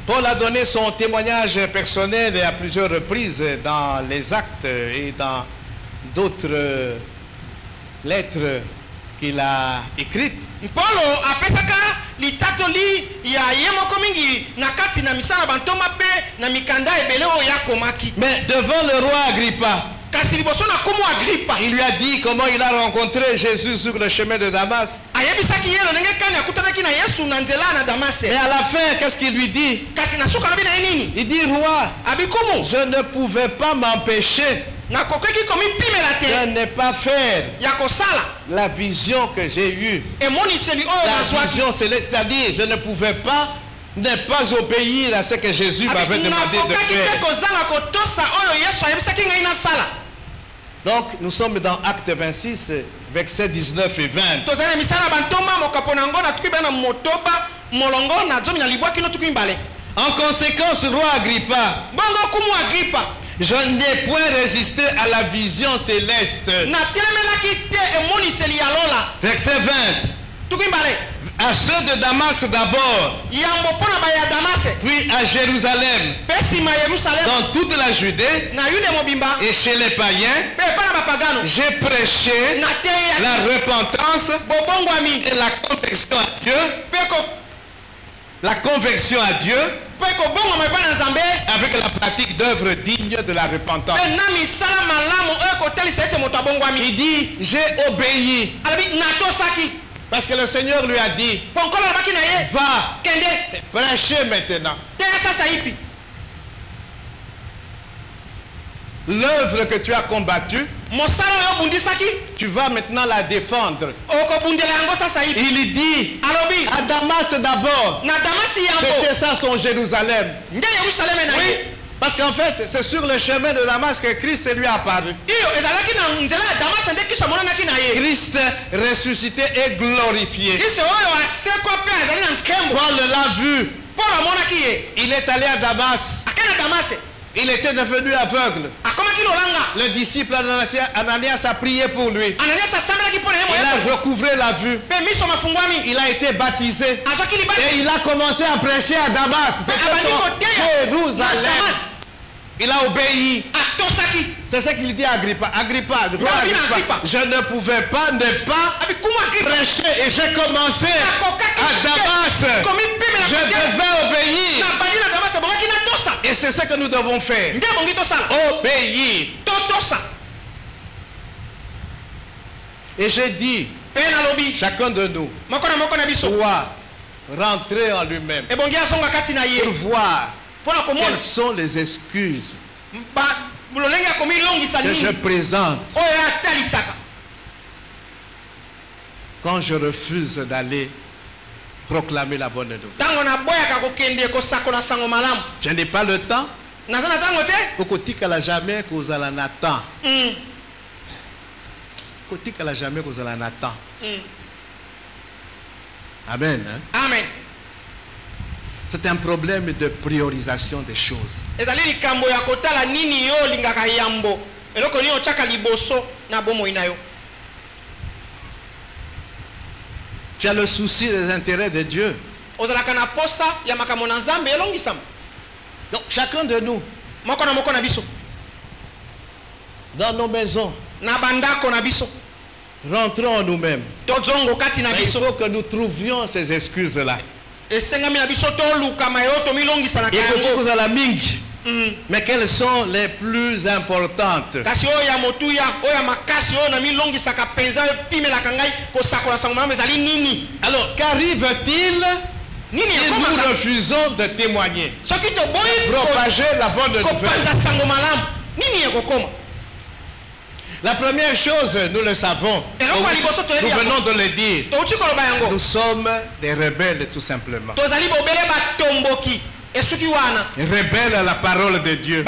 Paul a donné son témoignage personnel à plusieurs reprises dans les Actes et dans d'autres lettres qu'il a écrites. Mais devant le roi Agrippa, il lui a dit comment il a rencontré Jésus sur le chemin de Damas. Et à la fin, qu'est-ce qu'il lui dit? Il dit, roi, je ne pouvais pas m'empêcher de ne pas faire la vision que j'ai eue. La vision céleste, c'est-à-dire je ne pouvais pas ne pas obéir à ce que Jésus m'avait demandé de faire. Donc nous sommes dans Acte 26, versets 19 et 20. En conséquence, roi Agrippa, je n'ai point résisté à la vision céleste. Verset 20. À ceux de Damas d'abord, puis à Jérusalem, dans toute la Judée et chez les païens, j'ai prêché la repentance et la conversion à Dieu. La conversion à Dieu avec la pratique d'œuvres dignes de la repentance. Il dit, j'ai obéi. Parce que le Seigneur lui a dit, va, prêcher maintenant. L'œuvre que tu as combattue, tu vas maintenant la défendre. Il dit à Damas d'abord. C'était ça son Jérusalem. Oui, parce qu'en fait, c'est sur le chemin de Damas que Christ lui a apparu. Christ ressuscité et glorifié. Paul l'a vu. Il est allé à Damas. Il était devenu aveugle. Le disciple Ananias a prié pour lui. Il a recouvré la vue. Il a été baptisé. Et il a commencé à prêcher à Damas. Jérusalem. Il a obéi. C'est ce qu'il dit à Agrippa. Agrippa, je ne pouvais pas ne pas prêcher. Et j'ai commencé à Damas. Je devais obéir. Et c'est ce que nous devons faire. Obéir. Et j'ai dit, chacun de nous doit rentrer en lui-même pour voir quelles sont les excuses que je présente quand je refuse d'aller proclamer la bonne nouvelle. Je n'ai pas le temps. Kokotika la jamais cause la Nathan. Kotika la jamais cause la Nathan. Amen. Amen. C'est un problème de priorisation des choses. Tu as le souci des intérêts de Dieu. Donc chacun de nous, dans nos maisons, rentrons en nous-mêmes. Il faut que nous trouvions ces excuses-là. Mais quelles sont les plus importantes? Alors, qu'arrive-t-il si nous refusons de témoigner, de propager la bonne nouvelle? La première chose, nous le savons, nous venons de le dire, nous sommes des rebelles tout simplement. Rebelles à la parole de Dieu.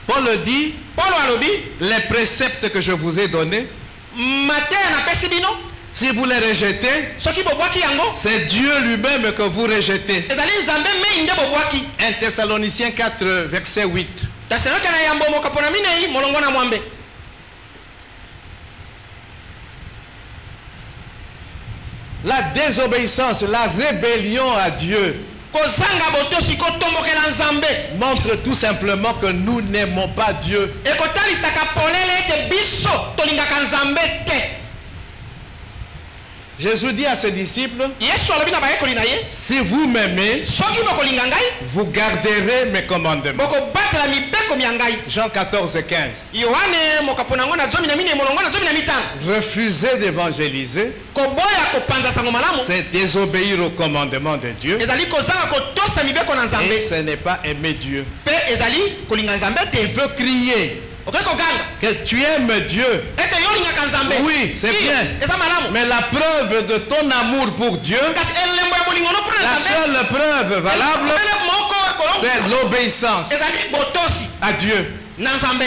Paul dit, les préceptes que je vous ai donnés, si vous les rejetez, c'est Dieu lui-même que vous rejetez. 1 Thessaloniciens 4, verset 8. La désobéissance, la rébellion à Dieu montre tout simplement que nous n'aimons pas Dieu. Jésus dit à ses disciples, si vous m'aimez, vous garderez mes commandements. Jean 14, 15. Refuser d'évangéliser, c'est désobéir au commandement de Dieu. Et ce n'est pas aimer Dieu. Il peut crier que tu aimes Dieu. Oui, c'est bien. Mais la preuve de ton amour pour Dieu, la seule preuve valable, c'est l'obéissance à Dieu,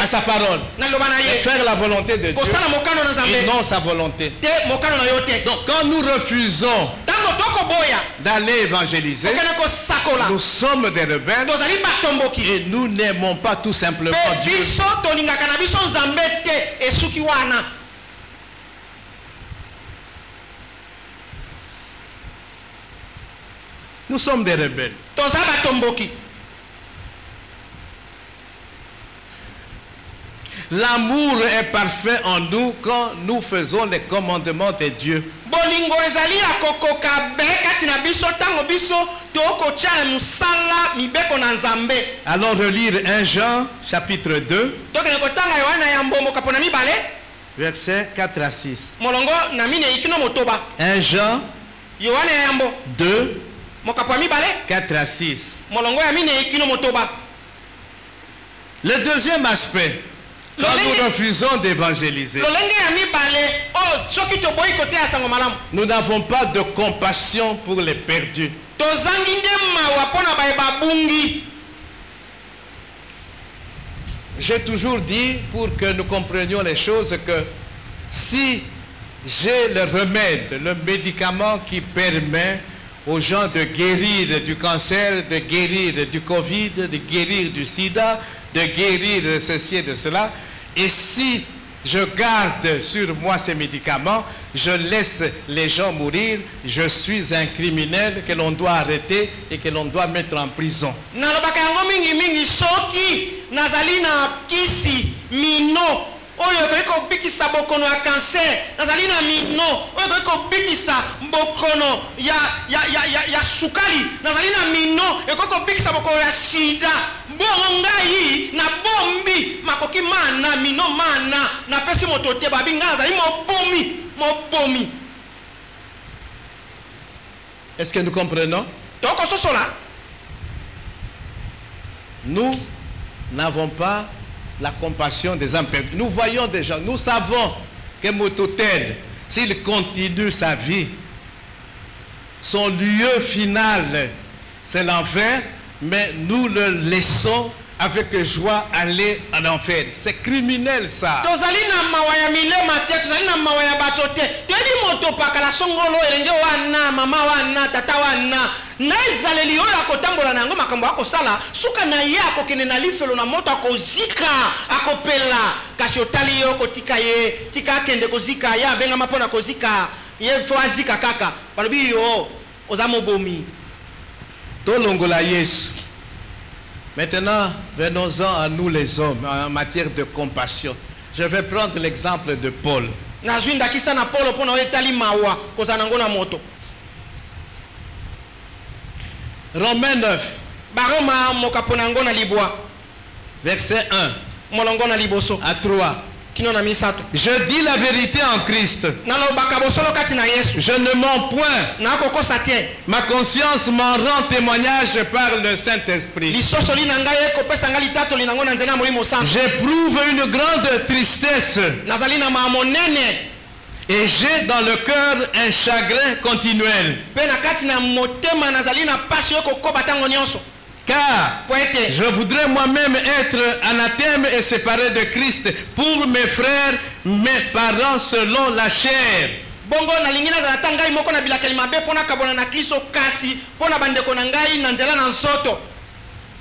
à sa parole, et faire la volonté de Dieu et non sa volonté. Donc quand nous refusons d'aller évangéliser, nous sommes des rebelles et nous n'aimons pas tout simplement Dieu. Nous sommes des rebelles. L'amour est parfait en nous quand nous faisons les commandements de Dieu. Allons relire 1 Jean chapitre 2 versets 4 à 6. 1 Jean 2 4 à 6. Le deuxième aspect, quand nous refusons d'évangéliser, nous n'avons pas de compassion pour les perdus. J'ai toujours dit, pour que nous comprenions les choses, que si j'ai le remède, le médicament qui permet aux gens de guérir du cancer, de guérir du Covid, de guérir du sida, de guérir de ceci et de cela, et si je garde sur moi ces médicaments, je laisse les gens mourir, je suis un criminel que l'on doit arrêter et que l'on doit mettre en prison. Oyo ko bikisa bokono ya cancer nazali na mino oyo ko bikisa bokono ya sukali nazali na mino ko bikisa bokono ya sida bongo ngai na bombi makoki mana mino mana na pesi motote babinga nazali mobomi. Est-ce que nous comprenons? Nous n'avons pas la compassion des âmes perdues. Nous voyons déjà, nous savons que Mototel, s'il continue sa vie, son lieu final, c'est l'enfer, mais nous le laissons avec joie aller en enfer. C'est criminel ça. Tozalina mawaya milema te, tozalina mawaya batote. Tebi moto pakala songolo elenge wana, mama wana, tata wana. Na ezaleli oyo akotambola nango makambo akosala, suka na ye akokende na lifelo na moto akozika, akopela. Kasi otali yo kotika ye, tika akende kozika, ya benga mapona kozika, ye fwazika kaka. Balobi yo, ozamo bomi. Tolongola Yesu. Maintenant, venons-en à nous les hommes en matière de compassion. Je vais prendre l'exemple de Paul. Romains 9, verset 1 à 3. Je dis la vérité en Christ. Je ne mens point. Ma conscience m'en rend témoignage par le Saint-Esprit. J'éprouve une grande tristesse. Et j'ai dans le cœur un chagrin continuel. Car je voudrais moi-même être anathème et séparé de Christ pour mes frères, mes parents selon la chair. Bongo na lingina za tangai moko na bilakeli mabe pona kabona na Kristo kasi pona bandeko na ngai na nzela na nsoto.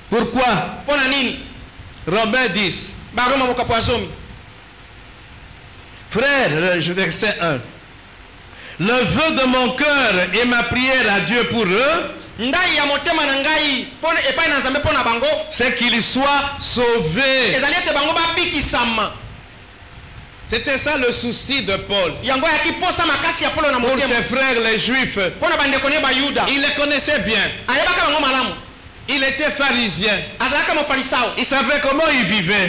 Pourquoi? Pona nini? Romains 10. Baroma moka poazomi. Frère, verset 1. Le vœu de mon cœur et ma prière à Dieu pour eux, c'est qu'ils soient sauvés. C'était ça le souci de Paul. Pour ses frères les Juifs, il les connaissait bien. Il était pharisien. Il savait comment il vivait.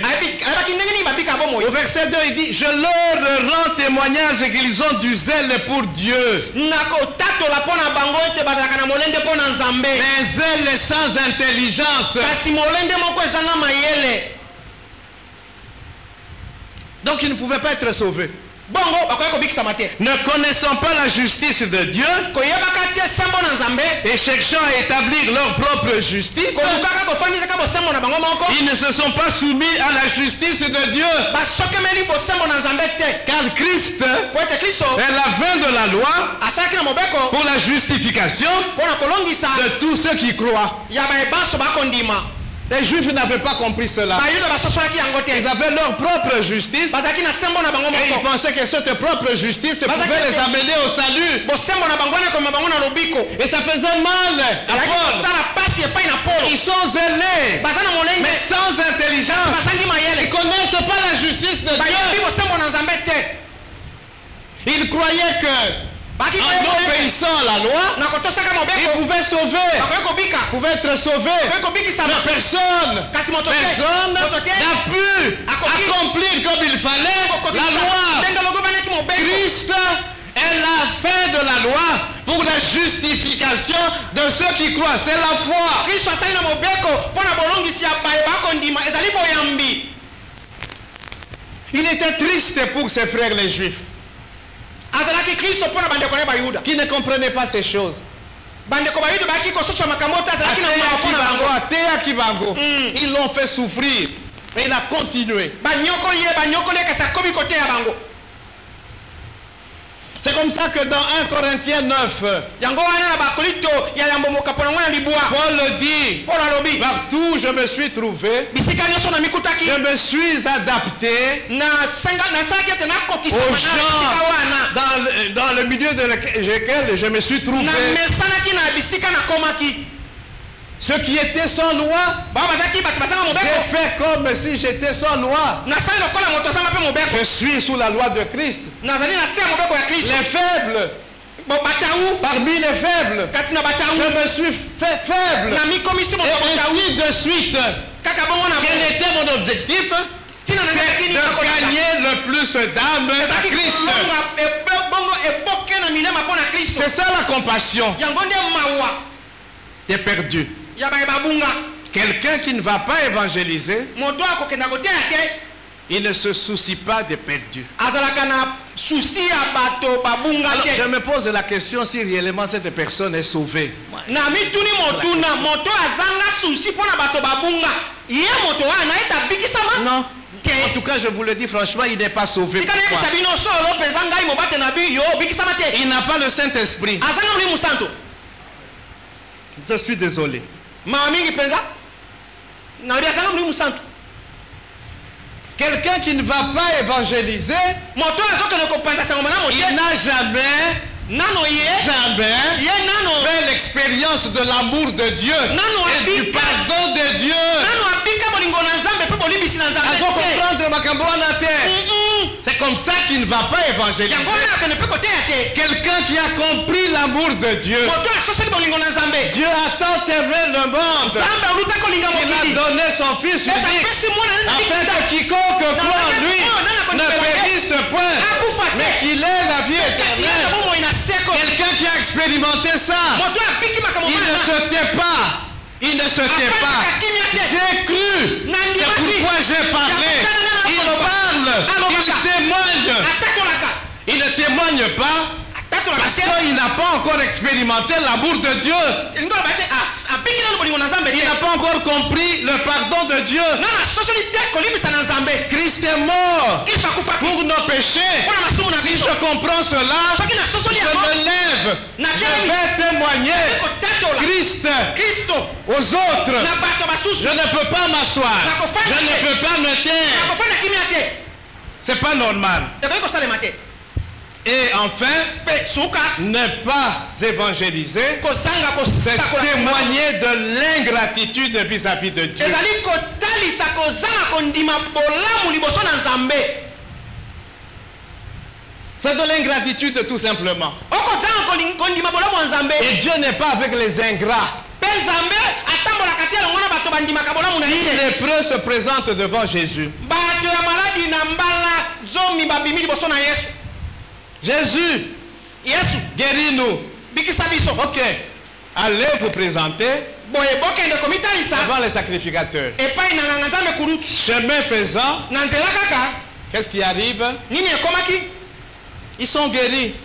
Au verset 2, il dit, je leur rends témoignage qu'ils ont du zèle pour Dieu. Un zèle sans intelligence. Donc ils ne pouvaient pas être sauvés. Ne connaissant pas la justice de Dieu et cherchant à établir leur propre justice, ils ne se sont pas soumis à la justice de Dieu. Car Christ est la fin de la loi pour la justification de tous ceux qui croient. Les Juifs n'avaient pas compris cela. Ils avaient leur propre justice et ils pensaient que cette propre justice pouvait les amener au salut. Et ça faisait mal à Paul. Ils sont zélés, mais sans intelligence. Ils ne connaissent pas la justice de Dieu. Ils croyaient que en obéissant à la loi, ils pouvaient sauver, pouvaient être sauvés. Mais personne n'a pu accomplir comme il fallait la loi. Christ est la fin de la loi pour la justification de ceux qui croient. C'est la foi. Il était triste pour ses frères les Juifs qui ne comprenaient pas ces choses. Ils l'ont fait souffrir et il a continué. C'est comme ça que dans 1 Corinthiens 9, Paul dit, partout je me suis trouvé, je me suis adapté aux gens dans le milieu de lequel je me suis trouvé. Ceux qui étaient sans loi, j'ai fait comme si j'étais sans loi. Je suis sous la loi de Christ. Les faibles, parmi les faibles, je me suis fait faible. Et ainsi de suite. Quel était mon objectif? C'est de gagner le plus d'âmes à Christ. C'est ça la compassion. T'es perdu. Il ne se soucie pas des perdus. Alors, je me pose la question si réellement cette personne est sauvée. Non. En tout cas, je vous le dis franchement, il n'est pas sauvé. Pourquoi? Il n'a pas le Saint-Esprit. Je suis désolé. Quelqu'un qui ne va pas évangéliser, il n'a jamais fait l'expérience de l'amour de Dieu et du pardon de Dieu. C'est comme ça qu'il ne va pas évangéliser. Quelqu'un qui a compris l'amour de Dieu. Dieu a tant aimé le monde qu'il a donné son Fils unique afin que quiconque croit en lui ne périsse point, mais qu'il ait la vie éternelle. Quelqu'un qui a expérimenté ça, il ne se tait pas. Il ne se tait pas. J'ai cru. C'est pourquoi j'ai parlé. Il parle. Il témoigne. Il ne témoigne pas parce qu'il n'a pas encore expérimenté l'amour de Dieu. Il n'a pas encore compris le pardon de Dieu. Christ est mort pour nos péchés. Si je comprends cela, je me lève. Je vais témoigner Christ aux autres. Je ne peux pas m'asseoir. Je ne peux pas me taire. C'est pas normal. Et enfin, ne pas évangéliser, c'est témoigner de l'ingratitude vis-à-vis de Dieu. C'est de l'ingratitude tout simplement. Et Dieu n'est pas avec les ingrats. Les lépreux se présentent devant Jésus. Jésus, guéris-nous. Ok, allez vous présenter devant les sacrificateurs. Chemin faisant, qu'est-ce qui arrive? Ils sont guéris.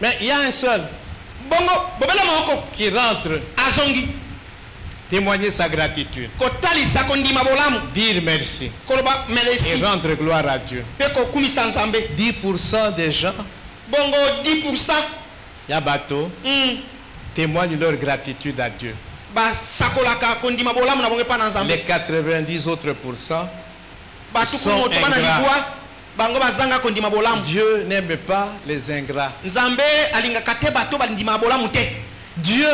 Mais il y a un seul qui rentre. Témoigner sa gratitude. Dire merci. Et rendre gloire à Dieu. 10% des gens, Yabato, témoignent leur gratitude à Dieu. Les 90 autres pourcents sont ingrats. Dieu n'aime pas les ingrats. Dieu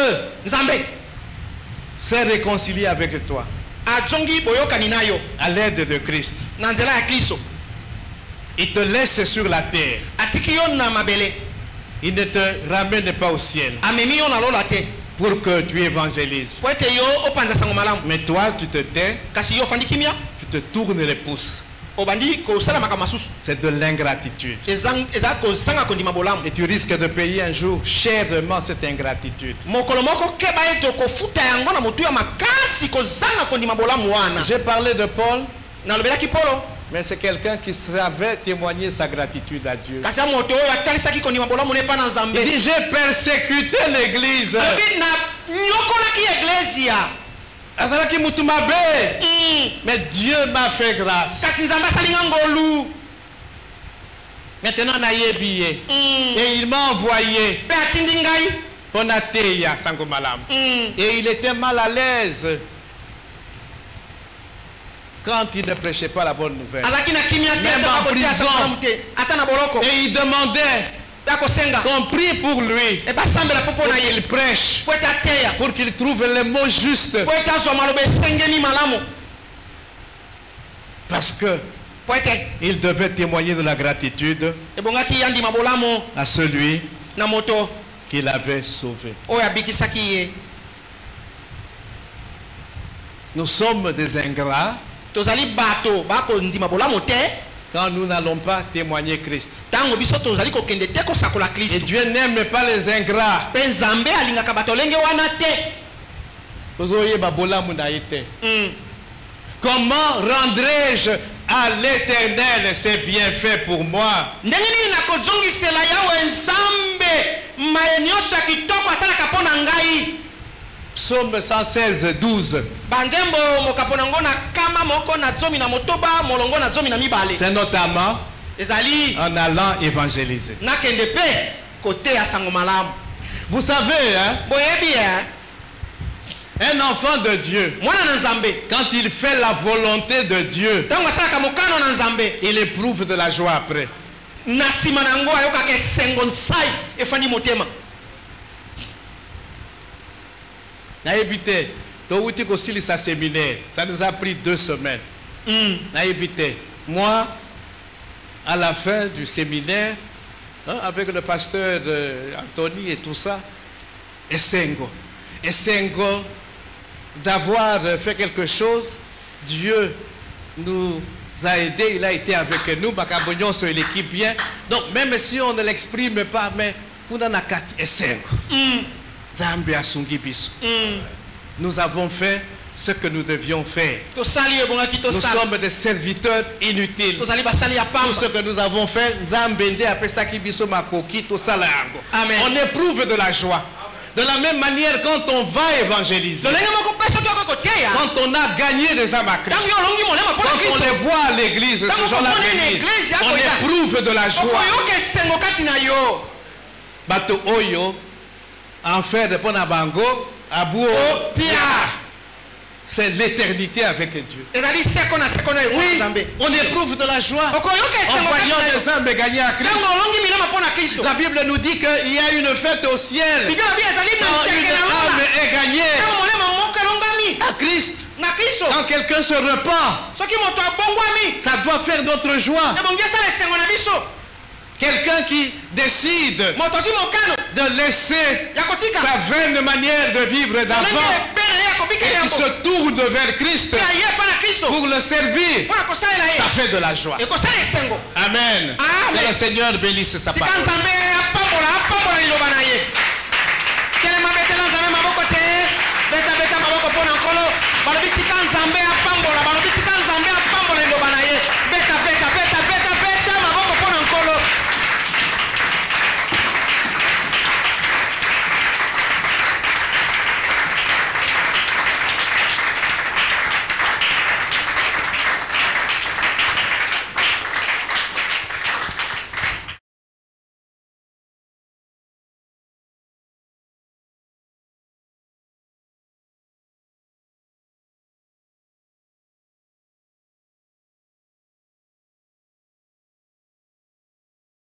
s'est réconcilié avec toi à l'aide de Christ. Il te laisse sur la terre. Il ne te ramène pas au ciel pour que tu évangélises. Mais toi, tu te tais, tu te tournes les pouces. C'est de l'ingratitude. Et tu risques de payer un jour chèrement cette ingratitude. J'ai parlé de Paul, mais c'est quelqu'un qui savait témoigner sa gratitude à Dieu. Il dit, j'ai persécuté l'église. Mais Dieu m'a fait grâce. Maintenant, et il m'a envoyé. Et il était mal à l'aise quand il ne prêchait pas la bonne nouvelle. Même en prison. Et il demandait qu'on prie pour lui, pour qu'il prêche, pour qu'il trouve les mots justes. Parce que il devait témoigner de la gratitude à celui qui l'avait sauvé. Nous sommes des ingrats quand nous n'allons pas témoigner Christ. Et Dieu n'aime pas les ingrats. Comment rendrai-je à l'Éternel ses bienfaits pour moi. Psaume 116, 12. C'est notamment en allant évangéliser. Vous savez, hein, un enfant de Dieu, quand il fait la volonté de Dieu, il éprouve de la joie après. Ça nous a pris 2 semaines. Moi, à la fin du séminaire, hein, avec le pasteur Anthony et tout ça, Essengo, d'avoir fait quelque chose, Dieu nous a aidés, il a été avec nous, Bakabonyon sur l'équipe bien. Donc même si on ne l'exprime pas, mais nous avons fait ce que nous devions faire. Nous sommes des serviteurs inutiles. Tout ce que nous avons fait, on éprouve de la joie. De la même manière, quand on va évangéliser, quand on a gagné des âmes à Christ, quand on les voit à l'église, ce jour-là, on éprouve de la joie. Bato Oyo, enfer de Ponabango, Abou c'est l'éternité avec Dieu. Oui, on éprouve de la joie en voyant des âmes gagner à Christ. La Bible nous dit qu'il y a une fête au ciel quand une âme est gagnée à Christ. Quand quelqu'un se repent, ça doit faire notre joie. Quelqu'un qui décide de laisser sa vaine manière de vivre d'avant et qui se tourne vers Christ pour le servir, ça fait de la joie. Amen. Que le Seigneur bénisse sa parole.